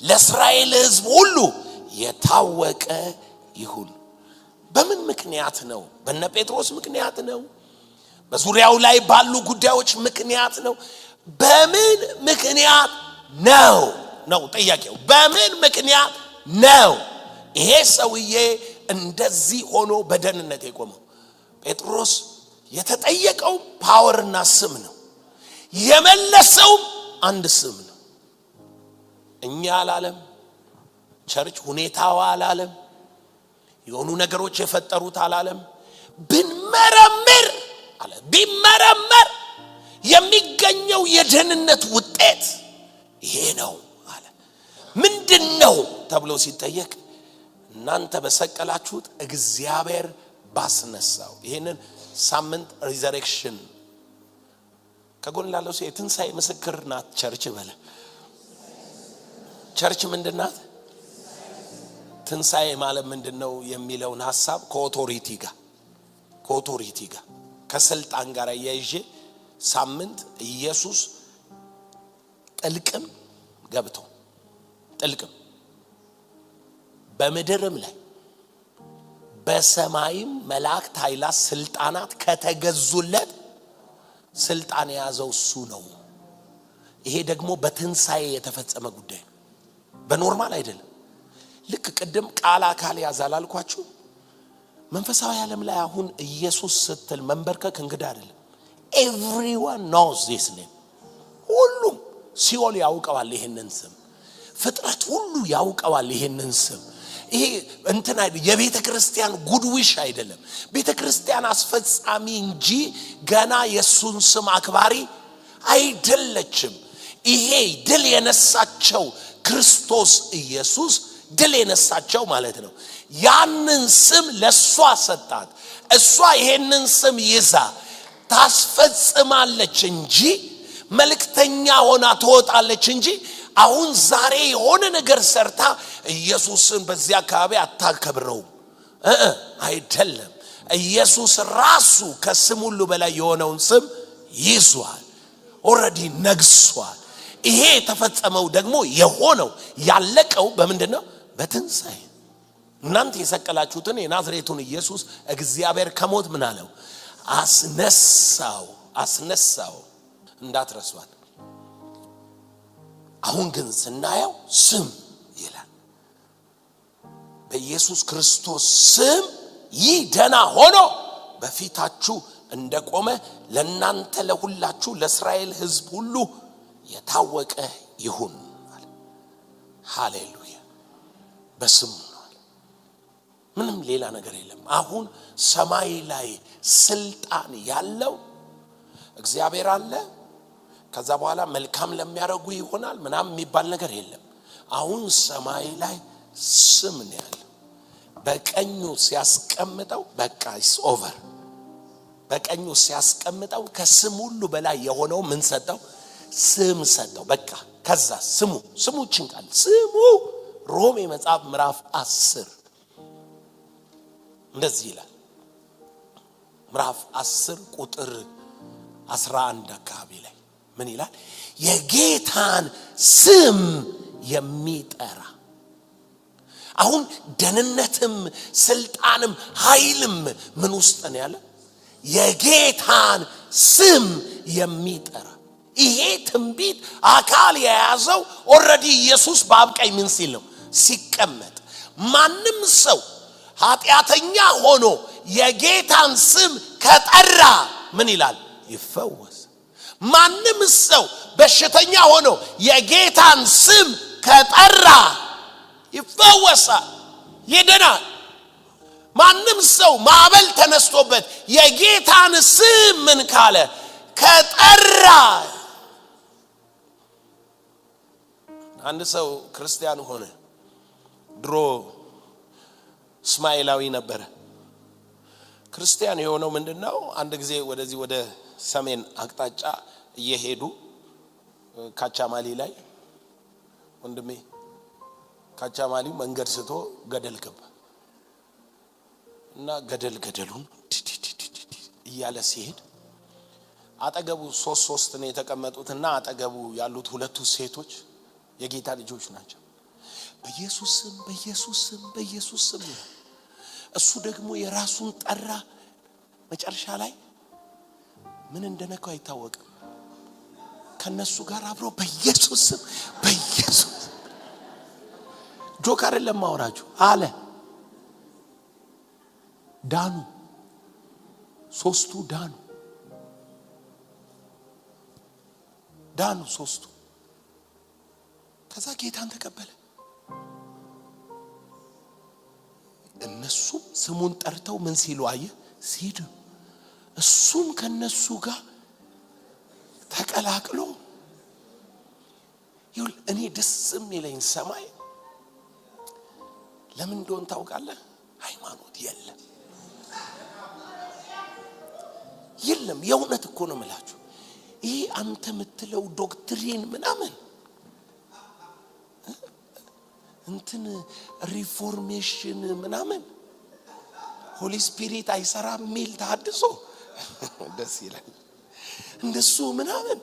ለእስራኤል ሕዝብ ሁሉ የታወቀ ይሁን። በምን ምክንያት ነው? በነ ጴጥሮስ ምክንያት ነው? በዙሪያው ላይ ባሉ ጉዳዮች ምክንያት ነው? በምን ምክንያት ነው ነው ጥያቄው። በምን ምክንያት ነው ይሄ ሰውዬ እንደዚህ ሆኖ በደህንነት የቆመው? ጴጥሮስ የተጠየቀው ፓወርና ስም ነው። የመለሰው አንድ ስም ነው። እኛ አላለም፣ ቸርች ሁኔታው አላለም፣ የሆኑ ነገሮች የፈጠሩት አላለም። ብንመረምር አለ፣ ቢመረመር የሚገኘው የደህንነት ውጤት ይሄ ነው አለ። ምንድነው ተብሎ ሲጠየቅ እናንተ በሰቀላችሁት እግዚአብሔር ባስነሳው። ይሄንን ሳምንት ሪዘሬክሽን ከጎን ላለው ሰው የትንሣኤ ምስክር ናት ቸርች በለ። ቸርች ምንድናት? ትንሣኤ ማለት ምንድነው የሚለውን ሐሳብ ከኦቶሪቲ ጋር ከስልጣን ጋር ያይዤ ሳምንት ኢየሱስ ጥልቅም ገብቶ ጥልቅም በምድርም ላይ በሰማይም መላእክት ኃይላት ስልጣናት ከተገዙለት ስልጣን የያዘው እሱ ነው። ይሄ ደግሞ በትንሣኤ የተፈጸመ ጉዳይ ነው፣ በኖርማል አይደለም። ልክ ቅድም ቃል አካል ያዛል አልኳችሁ። መንፈሳዊ ዓለም ላይ አሁን ኢየሱስ ስትል መንበርከክ እንግዳ አይደለም። everyone knows this name። ሁሉም ሲኦል ያውቀዋል ይሄንን ስም፣ ፍጥረት ሁሉ ያውቀዋል ይሄንን ስም። ይሄ እንትና የቤተ ክርስቲያን ጉድዊሽ አይደለም። ቤተ ክርስቲያን አስፈጻሚ እንጂ ገና የሱን ስም አክባሪ አይደለችም። ይሄ ድል የነሳቸው ክርስቶስ ኢየሱስ ድል የነሳቸው ማለት ነው። ያንን ስም ለሷ ሰጣት። እሷ ይሄንን ስም ይዛ ታስፈጽማለች እንጂ መልእክተኛ ሆና ትወጣለች እንጂ አሁን ዛሬ የሆነ ነገር ሰርታ ኢየሱስን በዚያ አካባቢ አታከብረው አይደለም። ኢየሱስ ራሱ ከስም ሁሉ በላይ የሆነውን ስም ይዟል። ኦሬዲ ነግሷል። ይሄ ተፈጸመው ደግሞ የሆነው ያለቀው በምንድነው? በትንሣኤ። እናንተ የሰቀላችሁትን የናዝሬቱን ኢየሱስ እግዚአብሔር ከሞት ምን አለው? አስነሳው። እንዳትረሷት። አሁን ግን ስናየው ስም ይላል። በኢየሱስ ክርስቶስ ስም ይህ ደና ሆኖ በፊታችሁ እንደቆመ ለናንተ ለሁላችሁ ለእስራኤል ሕዝብ ሁሉ የታወቀ ይሁን አለ። ሃሌሉያ። በስሙ ነው። ምንም ሌላ ነገር የለም። አሁን ሰማይ ላይ ስልጣን ያለው እግዚአብሔር አለ። ከዛ በኋላ መልካም ለሚያረጉ ይሆናል ምናምን የሚባል ነገር የለም። አሁን ሰማይ ላይ ስም ነው ያለው። በቀኙ ሲያስቀምጠው በቃ ኢስ ኦቨር። በቀኙ ሲያስቀምጠው ከስም ሁሉ በላይ የሆነው ምን ሰጠው? ስም ሰጠው። በቃ ከዛ ስሙ ጭንቃል። ስሙ ሮሜ መጽሐፍ ምዕራፍ 10 እንደዚህ ይላል። ምዕራፍ 10 ቁጥር 11 አካባቢ ላይ ምን ይላል? የጌታን ስም የሚጠራ። አሁን ደህንነትም ስልጣንም ኃይልም ምን ውስጥ ነው ያለ? የጌታን ስም የሚጠራ። ይሄ ትንቢት አካል የያዘው ኦሬዲ ኢየሱስ በአብ ቀኝ ምን ሲል ነው? ሲቀመጥ። ማንም ሰው ኃጢአተኛ ሆኖ የጌታን ስም ከጠራ ምን ይላል? ይፈወስ። ማንም ሰው በሽተኛ ሆኖ የጌታን ስም ከጠራ ይፈወሳል፣ ይድናል። ማንም ሰው ማዕበል ተነስቶበት የጌታን ስም ምን ካለ ከጠራ። አንድ ሰው ክርስቲያን ሆነ። ድሮ እስማኤላዊ ነበረ። ክርስቲያን የሆነው ምንድነው? አንድ ጊዜ ወደዚህ ወደ ሰሜን አቅጣጫ እየሄዱ ካቻማሊ ላይ ወንድሜ ካቻማሊ መንገድ ስቶ ገደል ገባ እና ገደሉን እያለ ሲሄድ አጠገቡ ሶስት ነው የተቀመጡትና አጠገቡ ያሉት ሁለቱ ሴቶች የጌታ ልጆች ናቸው። በኢየሱስ ስም እሱ ደግሞ የራሱን ጠራ። መጨረሻ ላይ ምን እንደነካው አይታወቅም። ከነሱ ጋር አብሮ በኢየሱስ ጆካር ለማወራችሁ አለ። ዳኑ። ሶስቱ ዳኑ ሶስቱ። ከዛ ጌታን ተቀበለ። እነሱም ስሙን ጠርተው ምን ሲሉ አየ ሲዱ። እሱም ከነሱ ጋር ተቀላቅሎ ይሁን። እኔ ደስ የሚለኝ ሰማይ ለምን እንደሆነ ታውቃለህ? ሃይማኖት የለም። የእውነት እኮ ነው የምላችሁ። ይሄ አንተ የምትለው ዶክትሪን ምናምን እንትን ሪፎርሜሽን ምናምን ሆሊ ስፒሪት አይሰራም ሚል ታድሶ ደስ ይላል። እንደሱ ምናምን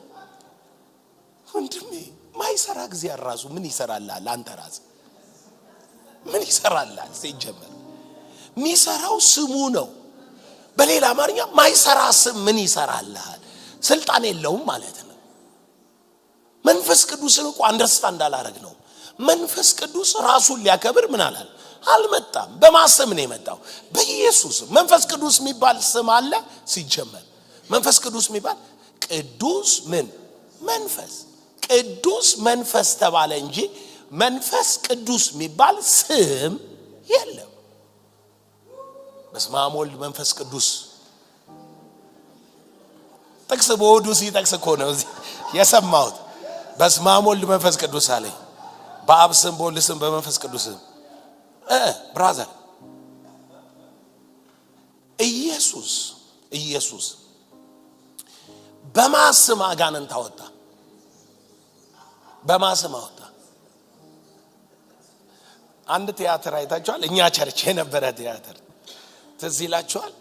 ወንድሜ ማይሰራ ጊዜ አራሱ ምን ይሰራልሃል? አንተ ራስ ምን ይሰራልሃል? ሲጀመር ሚሰራው ስሙ ነው። በሌላ አማርኛ ማይሰራ ስም ምን ይሰራልሃል? ስልጣን የለውም ማለት ነው። መንፈስ ቅዱስን እኮ አንደርስታንድ አላረግ ነው። መንፈስ ቅዱስ ራሱን ሊያከብር ምን አላል አልመጣም። በማሰም ነው የመጣው፣ በኢየሱስ። መንፈስ ቅዱስ የሚባል ስም አለ ሲጀመር። መንፈስ ቅዱስ የሚባል ቅዱስ ምን መንፈስ ቅዱስ መንፈስ ተባለ እንጂ መንፈስ ቅዱስ የሚባል ስም የለም። በስመ አብ ወልድ መንፈስ ቅዱስ ጥቅስ በወዱ ሲጠቅስ እኮ ነው የሰማሁት። በስመ አብ ወልድ መንፈስ ቅዱስ አለኝ። በአብ ስም በወልድ ስም በመንፈስ ቅዱስ ስም። ብራዘር ኢየሱስ በማስም አጋንንት አወጣ። በማስም አወጣ። አንድ ቲያትር አይታችኋል? እኛ ቸርች የነበረ ቲያትር ትዝ ይላችኋል?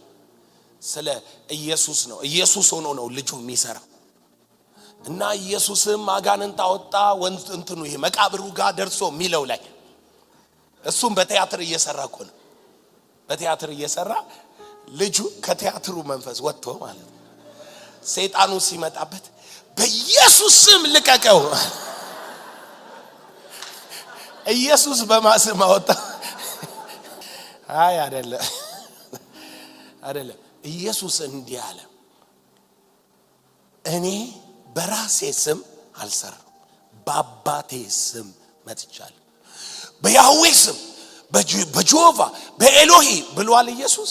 ስለ ኢየሱስ ነው። ኢየሱስ ሆኖ ነው ልጁ የሚሰራው እና ኢየሱስም አጋንንት አወጣ። እንትኑ ይሄ መቃብሩ ጋር ደርሶ የሚለው ላይ እሱም በቲያትር እየሰራ እኮ ነው። በቲያትር እየሰራ ልጁ ከቲያትሩ መንፈስ ወጥቶ ማለት ነው። ሰይጣኑ ሲመጣበት በኢየሱስ ስም ልቀቀው። ኢየሱስ በማስም አወጣ። አይደለም ኢየሱስ እንዲህ አለ፣ እኔ በራሴ ስም አልሰራም፣ በአባቴ ስም መጥቻለሁ። በያህዌ ስም በጆቫ በኤሎሂ ብሏል ኢየሱስ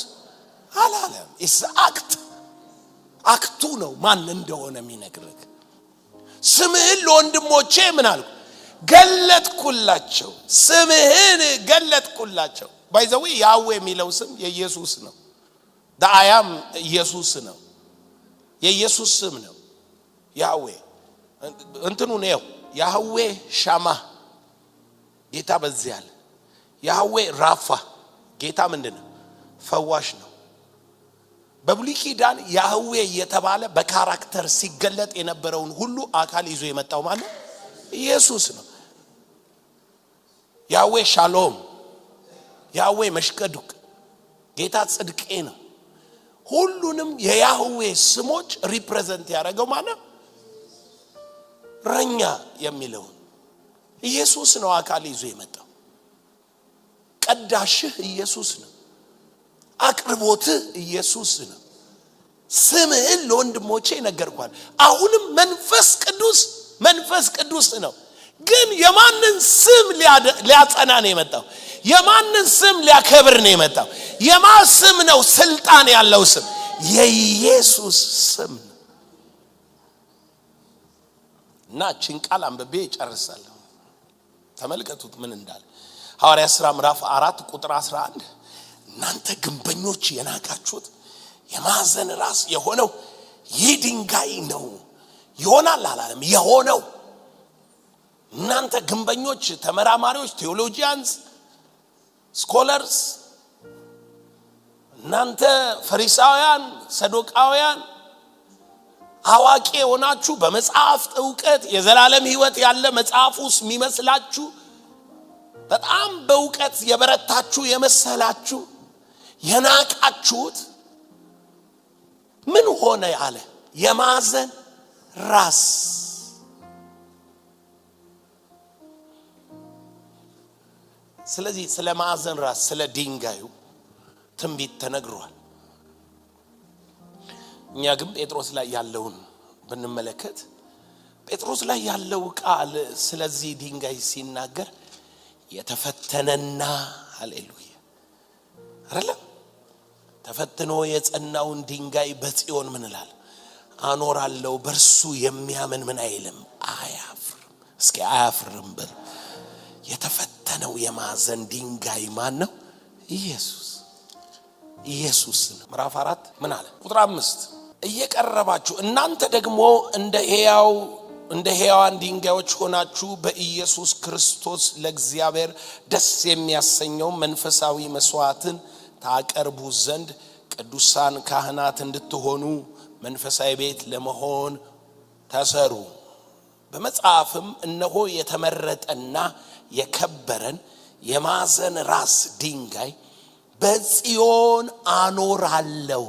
አላለም። ኢስ አክቱ ነው ማን እንደሆነ የሚነግርህ። ስምህን ለወንድሞቼ ምን አልኩ ገለጥኩላቸው። ስምህን ገለጥኩላቸው። ባይዘው ያህዌ የሚለው ስም የኢየሱስ ነው። ዳአያም ኢየሱስ ነው፣ የኢየሱስ ስም ነው። ያህዌ እንትኑ ነው። ያህዌ ሻማ ጌታ በዚህ ያለ። ያህዌ ራፋ ጌታ ምንድነው? ፈዋሽ ነው። በብሉይ ኪዳን ያህዌ የተባለ በካራክተር ሲገለጥ የነበረውን ሁሉ አካል ይዞ የመጣው ማለት ኢየሱስ ነው። ያህዌ ሻሎም፣ ያህዌ መሽቀዱቅ፣ ጌታ ጽድቄ ነው። ሁሉንም የያህዌ ስሞች ሪፕሬዘንት ያደረገው ማለት ረኛ የሚለው ኢየሱስ ነው። አካል ይዞ የመጣው ቀዳሽህ ኢየሱስ ነው። አቅርቦትህ ኢየሱስ ነው። ስምህን ለወንድሞቼ ነገርኳል። አሁንም መንፈስ ቅዱስ ነው። ግን የማንን ስም ሊያጸና ነው የመጣው? የማንን ስም ሊያከብር ነው የመጣው? የማን ስም ነው ስልጣን ያለው ስም? የኢየሱስ ስም ነው። እና ችን ቃል አንብቤ ጨርሳለሁ። ተመልከቱት ምን እንዳለ ሐዋርያት ሥራ ምዕራፍ 4 ቁጥር 11 እናንተ ግንበኞች የናቃችሁት የማዕዘን ራስ የሆነው ይህ ድንጋይ ነው። ይሆናል አላለም፣ የሆነው። እናንተ ግንበኞች፣ ተመራማሪዎች፣ ቴዎሎጂያንስ፣ ስኮለርስ፣ እናንተ ፈሪሳውያን፣ ሰዶቃውያን አዋቂ ሆናችሁ በመጽሐፍት ዕውቀት የዘላለም ሕይወት ያለ መጽሐፍ ውስጥ የሚመስላችሁ በጣም በእውቀት የበረታችሁ የመሰላችሁ የናቃችሁት ምን ሆነ አለ? የማዕዘን ራስ። ስለዚህ ስለ ማዕዘን ራስ ስለ ድንጋዩ ትንቢት ተነግሯል። እኛ ግን ጴጥሮስ ላይ ያለውን ብንመለከት ጴጥሮስ ላይ ያለው ቃል ስለዚህ ድንጋይ ሲናገር የተፈተነና ሃሌሉያ አይደለም ተፈትኖ የጸናውን ድንጋይ በጽዮን ምን ይላል? አኖራለሁ። በርሱ የሚያምን ምን አይልም? አያፍርም። እስኪ አያፍርም በል። የተፈተነው የማዕዘን ድንጋይ ማን ነው? ኢየሱስ ነው። ምዕራፍ 4 ምን አለ? ቁጥር 5 እየቀረባችሁ እናንተ ደግሞ እንደ ሕያዋን ድንጋዮች ሆናችሁ በኢየሱስ ክርስቶስ ለእግዚአብሔር ደስ የሚያሰኘው መንፈሳዊ መስዋዕትን ታቀርቡ ዘንድ ቅዱሳን ካህናት እንድትሆኑ መንፈሳዊ ቤት ለመሆን ተሰሩ። በመጽሐፍም እነሆ የተመረጠና የከበረን የማዕዘን ራስ ድንጋይ በጽዮን አኖራለሁ።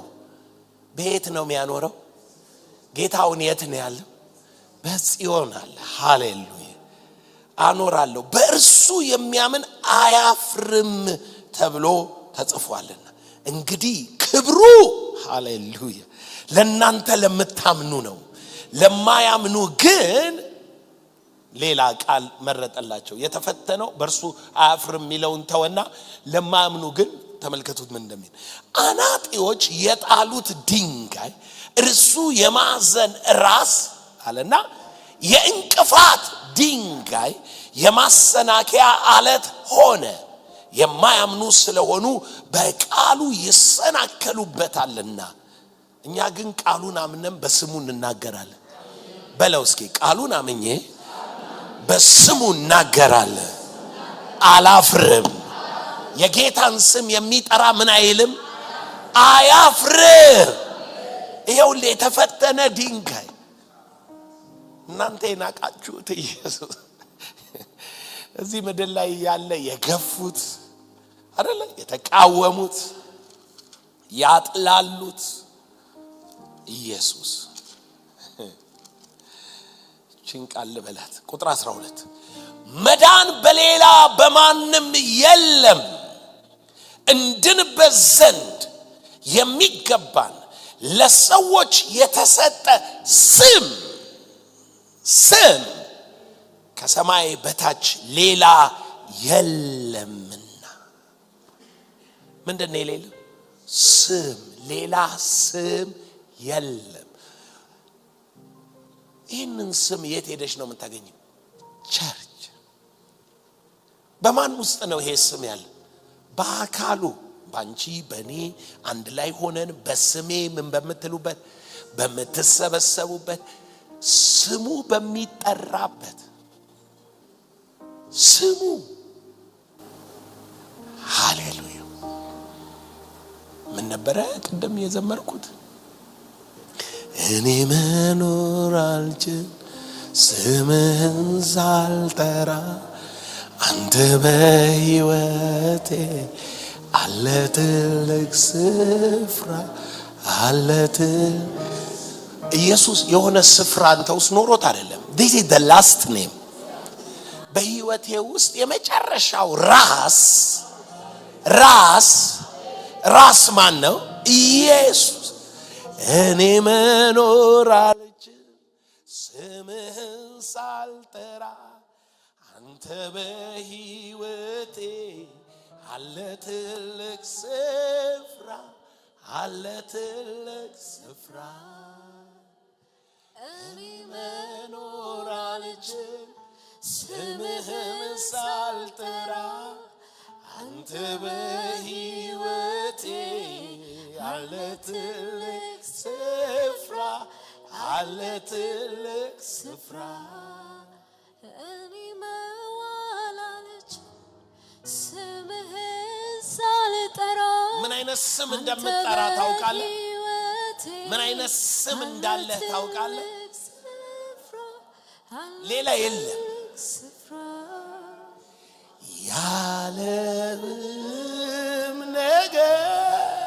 በየት ነው የሚያኖረው? ጌታውን የት ነው ያለው? በጽዮን አለ። ሃሌሉያ አኖራለሁ። በእርሱ የሚያምን አያፍርም ተብሎ ተጽፏልና። እንግዲህ ክብሩ ሃሌሉያ ለእናንተ ለምታምኑ ነው። ለማያምኑ ግን ሌላ ቃል መረጠላቸው። የተፈተነው በእርሱ አያፍርም የሚለውን ተወና ለማያምኑ ግን ተመልከቱት ምን እንደሚል። አናጢዎች የጣሉት ድንጋይ እርሱ የማዕዘን ራስ አለና የእንቅፋት ድንጋይ የማሰናከያ አለት ሆነ። የማያምኑ ስለሆኑ በቃሉ ይሰናከሉበታልና። እኛ ግን ቃሉን አምነን በስሙ እንናገራለን። በለው እስኪ ቃሉን አምኜ በስሙ እናገራለን፣ አላፍርም። የጌታን ስም የሚጠራ ምን አይልም? አያፍርም። ይሄው የተፈተነ ድንጋይ እናንተ የናቃችሁት ኢየሱስ እዚህ ምድር ላይ ያለ የገፉት አይደለ? የተቃወሙት ያጥላሉት ኢየሱስ ጭንቃል በላት። ቁጥር 12 መዳን በሌላ በማንም የለም እንድንበት ዘንድ የሚገባን ለሰዎች የተሰጠ ስም ከሰማይ በታች ሌላ የለምና። ምንድነው የሌለው? ስም። ሌላ ስም የለም። ይህንን ስም የት ሄደሽ ነው የምታገኘው? ቸርች። በማን ውስጥ ነው ይሄ ስም ያለ? በአካሉ ባንቺ በኔ አንድ ላይ ሆነን በስሜ ምን በምትሉበት በምትሰበሰቡበት ስሙ በሚጠራበት ስሙ። ሃሌሉያ። ምን ነበረ ቀደም የዘመርኩት? እኔ መኖር አልችል ስምህን ሳልጠራ፣ አንተ በሕይወቴ አለ ትልቅ ስፍራ አለ። ኢየሱስ የሆነ ስፍራ አንተ ውስጥ ኖሮት አይደለም። this is the last name። በሕይወቴ ውስጥ የመጨረሻው ራስ ማን ነው? ኢየሱስ። እኔ መኖር አልችልም ስምህን ሳልጠራ አንተ በሕይወቴ አለ ትልቅ ስፍራ አለ ትልቅ ስፍራ እኔ መኖር አልችልም ስምህን ሳልጠራ አንተ በሕይወቴ አለ ትልቅ ስፍራ አለ ትልቅ ስፍራ እኔ መዋል አልችልም ስምህን ሳልጠራ ምን አይነት ስም እንደምትጠራ ታውቃለህ? ምን አይነት ስም እንዳለ ታውቃለህ? ሌላ የለም ያለምንም ነገር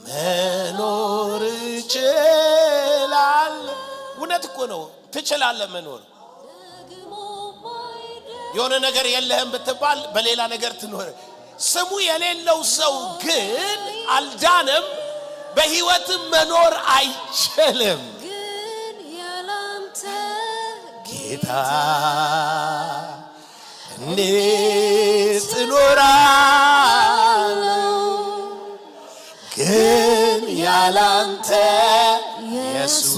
መኖር እችላለሁ። እውነት እኮ ነው። ትችላለህ መኖር። የሆነ ነገር የለህም ብትባል በሌላ ነገር ትኖር። ስሙ የሌለው ሰው ግን አልዳንም፣ በሕይወትም መኖር አይችልም። ግን ያላንተ ጌታ እንዴት እኖራለሁ? ግን ያላንተ ኢየሱስ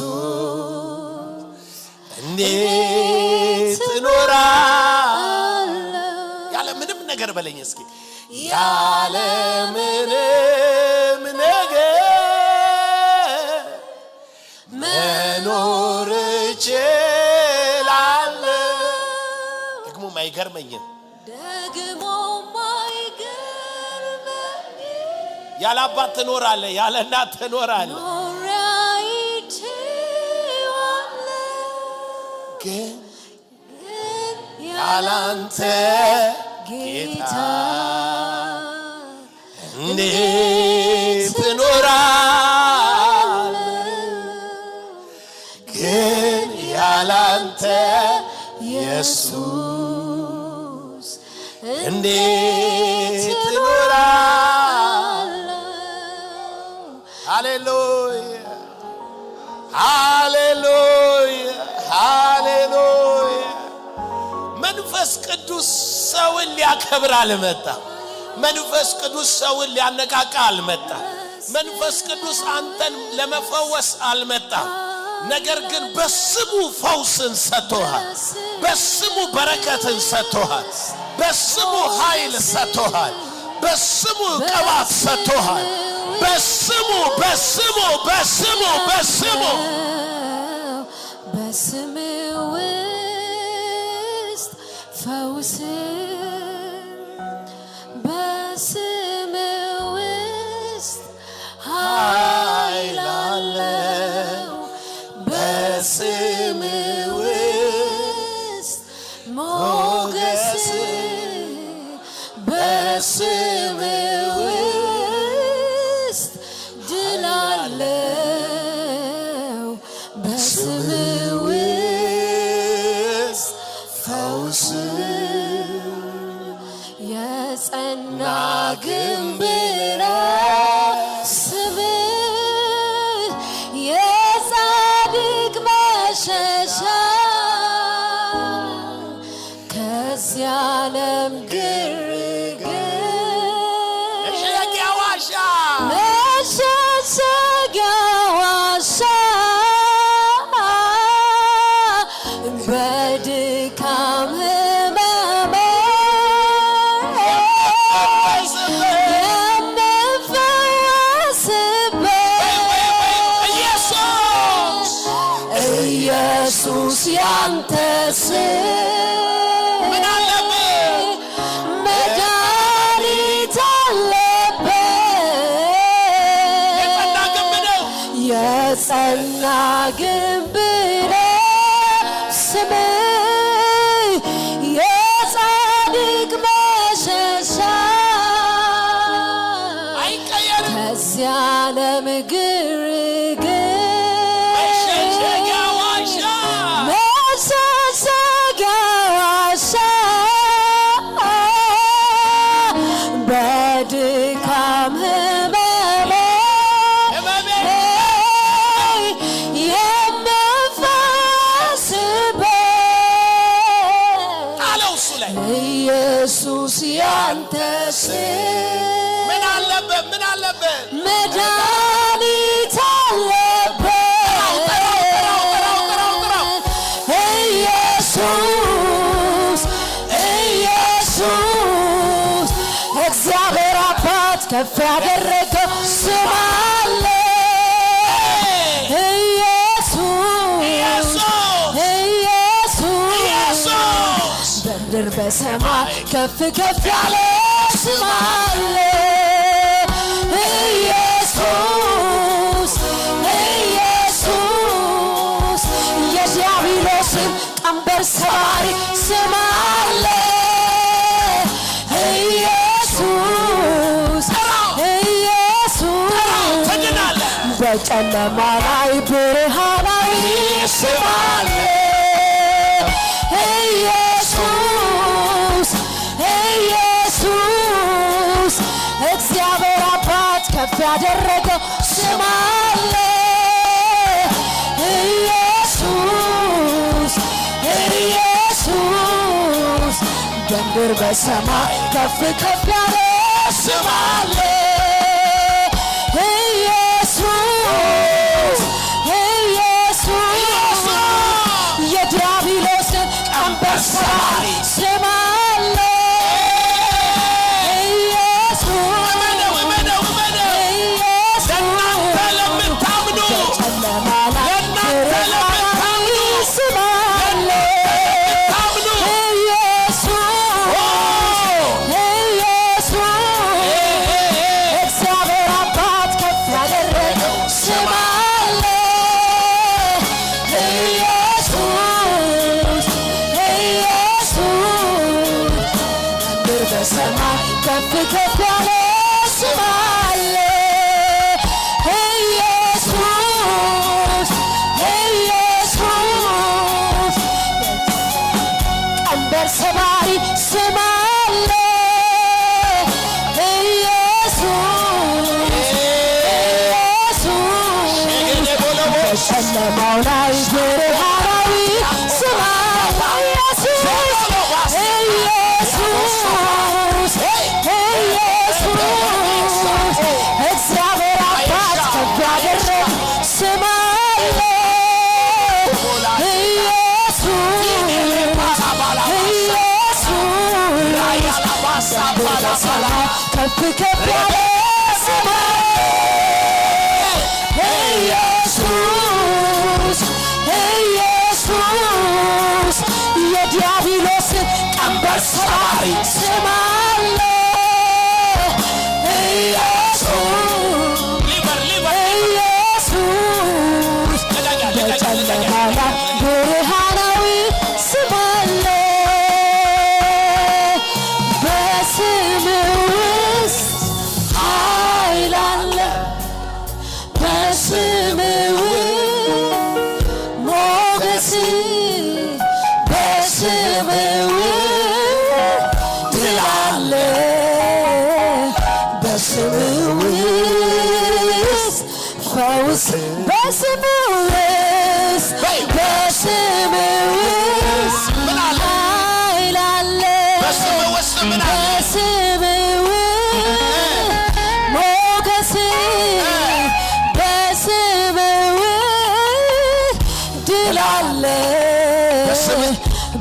እንዴት እኖራለሁ? ያለ ምንም ነገር በለኝ እስኪ ያለ ምንም ነገር መኖር እችላለሁ። ደግሞ አይገርመኝም ያለ አባት ትኖራለህ፣ ያለ እናት ትኖራለህ። ግን ያላንተ ጌታ እንዴት እኖራለሁ? ግን ያላንተ ኢየሱስ እንዴት እኖራለሁ? ሃሌሉያ ሃሌሉያ ሃሌሉያ። መንፈስ ቅዱስ ሰውን ሊያከብር አልመጣም። መንፈስ ቅዱስ ሰውን ሊያነቃቃ አልመጣም። መንፈስ ቅዱስ አንተን ለመፈወስ አልመጣም። ነገር ግን በስሙ ፈውስን ሰጥቶሃል። በስሙ በረከትን ሰጥቶሃል። በስሙ ኃይል ሰጥቶሃል። በስሙ ቅባት ሰጥቶሃል። በስሙ በስሙ በስሙ በስሙ በስሙ ውስጥ ፈውስ በስሙ ውስጥ ኃይል አለው። በስሙ ውስጥ ሞገስ በስሙ ውስጥ ድል አለው። በስሙ ውስጥ ፈውስ የጸና ግንብ ስምህ የጻድቅ መሸሻ ከዚህ ዓለም መሸሸጊያ ዋሻ መሸሸጊያ ዋሻ በድካም ህመሜ ኢየሱስ ያንተ ስም ምን አለበት? መድኃኒት አለበት። የጸና ግንብ ነው ስምህ የጻድቅ መሸሻ አይቀየርም። ከዚህ ዓለም ግርግር በድካም ህመሜ ስም ምን አለበት መድኃኒት አለበት ኢየሱስ እግዚአብሔር አባት ከፍ ያደረገው ስም አለ በምድር በሰማይ ከፍ ከፍ ያለ ስም አለ ኢየሱስ የዲያብሎስን ቀንበር ሰባሪ ስም አለ ኢየሱስ በጨለማ ላይ ብርሃናዊ ስም አለ ኢየሱስ እግዚአብሔር አባት ከፍ ያደረገው ስም አለ ኢየሱስ በምድር በሰማይ ከፍ ከፍ ያለ ስም አለ ኢየሱስ የዲያብሎስን ቀንበር ሰባሪ ስም አለ ከፍ ከፍ ያለ ስም አለ ኢየሱስ ቀንበር ሰባሪ ስም አለ ኢየሱስ በጨለማው ላይ ብርሃናዊ ስም አለ እግዚአብሔር አባት ከፍ ያደረገው ስም አለ ከፍ ከፍ ያለ ስም ኢየሱስ የዲያብሎስን ቀንበር ሰባሪ ስም አለ በጨለማ ላይ ብርሃናዊ ስም አለ በስም ውስጥ ኃይል አለ በስም ውስጥ ሞገስ በስም ውስጥ ድል አለ በስም ውስጥ ፈውስ በስም ውስጥ ኃይል አለ በስም ውስጥ ሞገስ በስም ውስጥ ድል አለ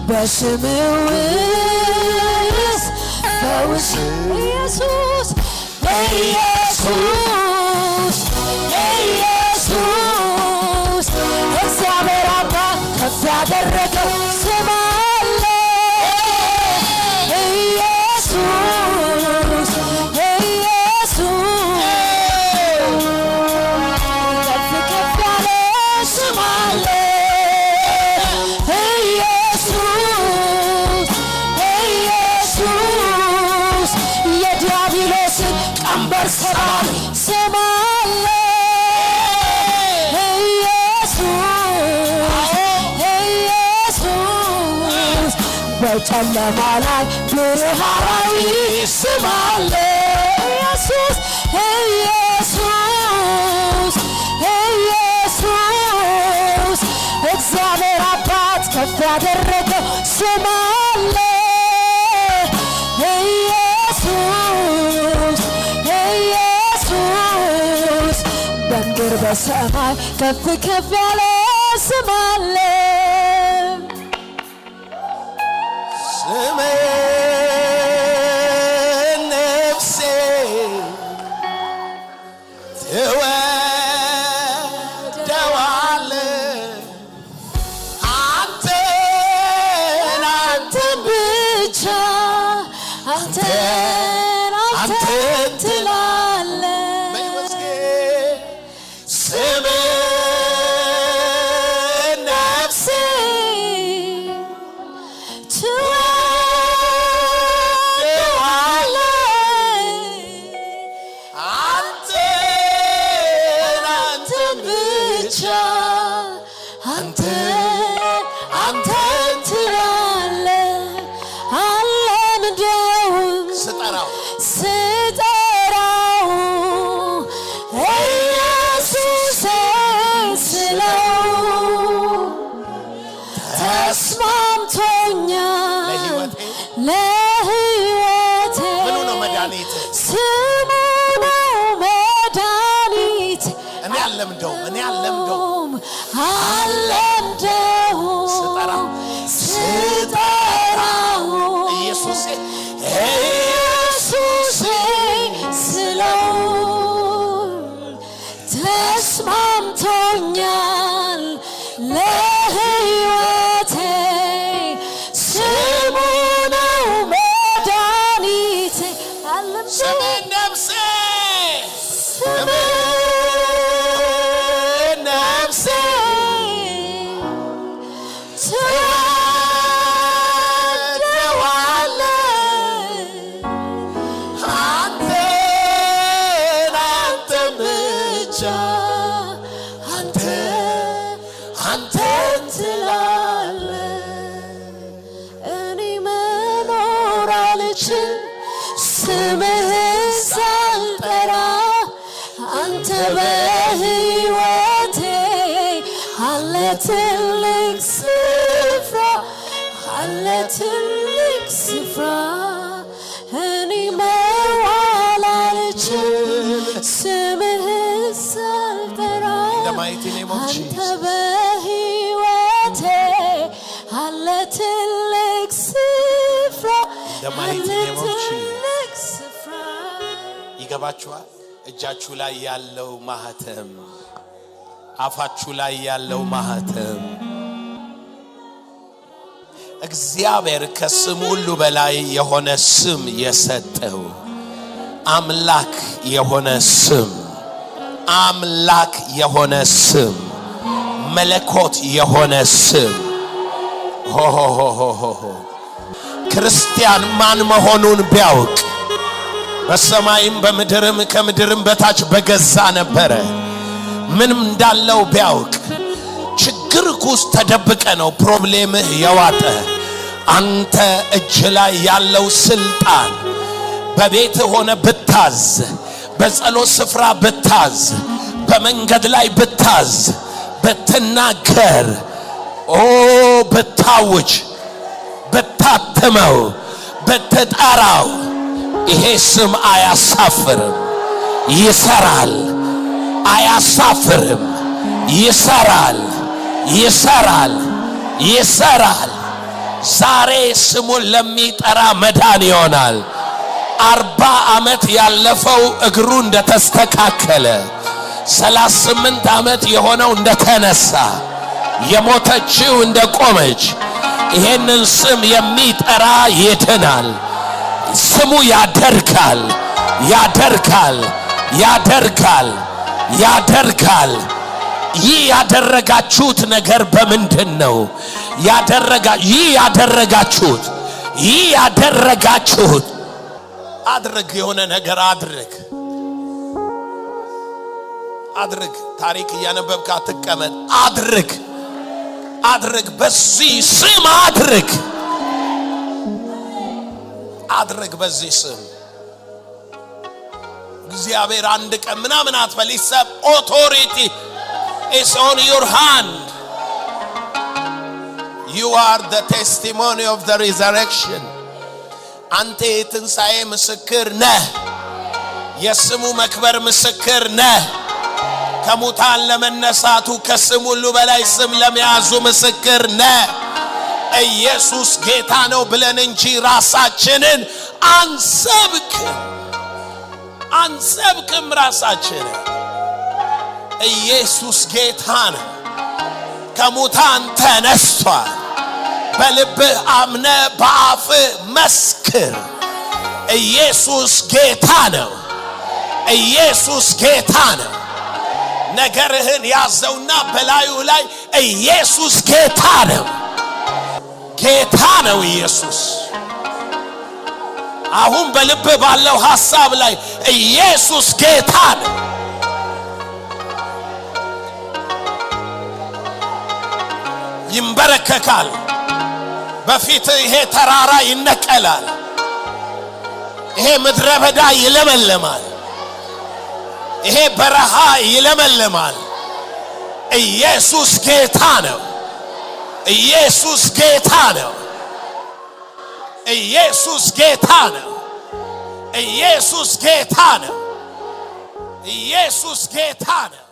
በስም ውስጥ ፈውስ ኢየሱስ እግዚአብሔር አባት ከፍ ያደረገው ስም አለ ኢየሱስ ከፍ ከፍ ያለ ስም አለ ኢየሱስ የዲያብሎስን ቀንበር ሰባሪ ስም አለ በጨለማ ላይ ብርሃናዊ ስም አለ ኢየሱስ እግዚአብሔር አባት ከፍ ያደረገው ስም አለ ኢየሱስ ክብር በሰማይ ከፍ ከፍ ያለ ስም አለ ስሜ ነፍሴ ትወደዋለች አንተን ብቻ አንተን ትላለህ ስሜ ነፍሴ አንተን ትላለህ አለምደውም ስጠራው ኢየሱስ ስለው ተስማምቶኛል ለሕይወቴ ምኑ ነው መድኃኒት ስሙ ነው መድኃኒት እኔ አለምደውም ስጠራው ኢየሱስ ስለው ተስማምቶኛል ለሕይወቴ ስሙ ነው መድኃኒቴ ስሜ ነፍሴ አንተን ትላለህ እኔ መኖር አልችል ስምህን ሳልጠራ አንተ በሕይወቴ አለ ትልቅ ስፍራ እኔ መዋል አልችል ስምህን ሳልጠራ አንተ በሕይወቴ አለ ትልቅ ስፍራ ይገባችኋል እጃችሁ ላይ ያለው ማህተም አፋችሁ ላይ ያለው ማህተም እግዚአብሔር ከስም ሁሉ በላይ የሆነ ስም የሰጠው አምላክ የሆነ ስም መለኮት የሆነ ስም ክርስቲያን ማን መሆኑን ቢያውቅ በሰማይም በምድርም ከምድርም በታች በገዛ ነበረ ምንም እንዳለው ቢያውቅ ችግር ውስጥ ተደብቀ ነው ፕሮብሌምህ የዋጠ አንተ እጅ ላይ ያለው ስልጣን በቤት ሆነ ብታዝ በጸሎት ስፍራ ብታዝ በመንገድ ላይ ብታዝ ብትናገር ብታውጅ ብታትመው ብትጠራው ይሄ ስም አያሳፍርም ይሰራል አያሳፍርም ይሰራል ዛሬ ስሙን ለሚጠራ መዳን ይሆናል 40 ዓመት ያለፈው እግሩ እንደተስተካከለ 38 ዓመት የሆነው እንደተነሳ የሞተችው እንደቆመች ይሄንን ስም የሚጠራ ይድናል ስሙ ያደርጋል ይህ ያደረጋችሁት ነገር በምንድነው ያደረጋችሁት አድርግ የሆነ ነገር አድርግ ታሪክ እያነበብክ አትቀመጥ አድርግ በዚህ ስም አድርግ በዚህ ስም እግዚአብሔር አንድ ቀን ምናምን አትበል authority is on your hand you are the testimony of the resurrection አንተ የትንሣኤ ምስክር ነህ የስሙ መክበር ምስክር ነህ ከሙታን ለመነሳቱ ከስም ሁሉ በላይ ስም ለመያዙ ምስክር ነህ። ኢየሱስ ጌታ ነው ብለን እንጂ ራሳችንን አንሰብክም ራሳችንን። ኢየሱስ ጌታ ነው። ከሙታን ተነስቷል። በልብህ አምነ በአፍህ መስክር። ኢየሱስ ጌታ ነው። ኢየሱስ ጌታ ነው። ነገርህን ያዘውና በላዩ ላይ ኢየሱስ ጌታ ነው። ጌታ ነው ኢየሱስ። አሁን በልብ ባለው ሐሳብ ላይ ኢየሱስ ጌታ ነው። ይንበረከካል በፊት። ይሄ ተራራ ይነቀላል። ይሄ ምድረ በዳ ይለመልማል። ይሄ በረሃ ይለመልማል። ኢየሱስ ጌታ ነው። ኢየሱስ ጌታ ነው። ኢየሱስ ጌታ ነው። ኢየሱስ ጌታ ነው። ኢየሱስ ጌታ ነው።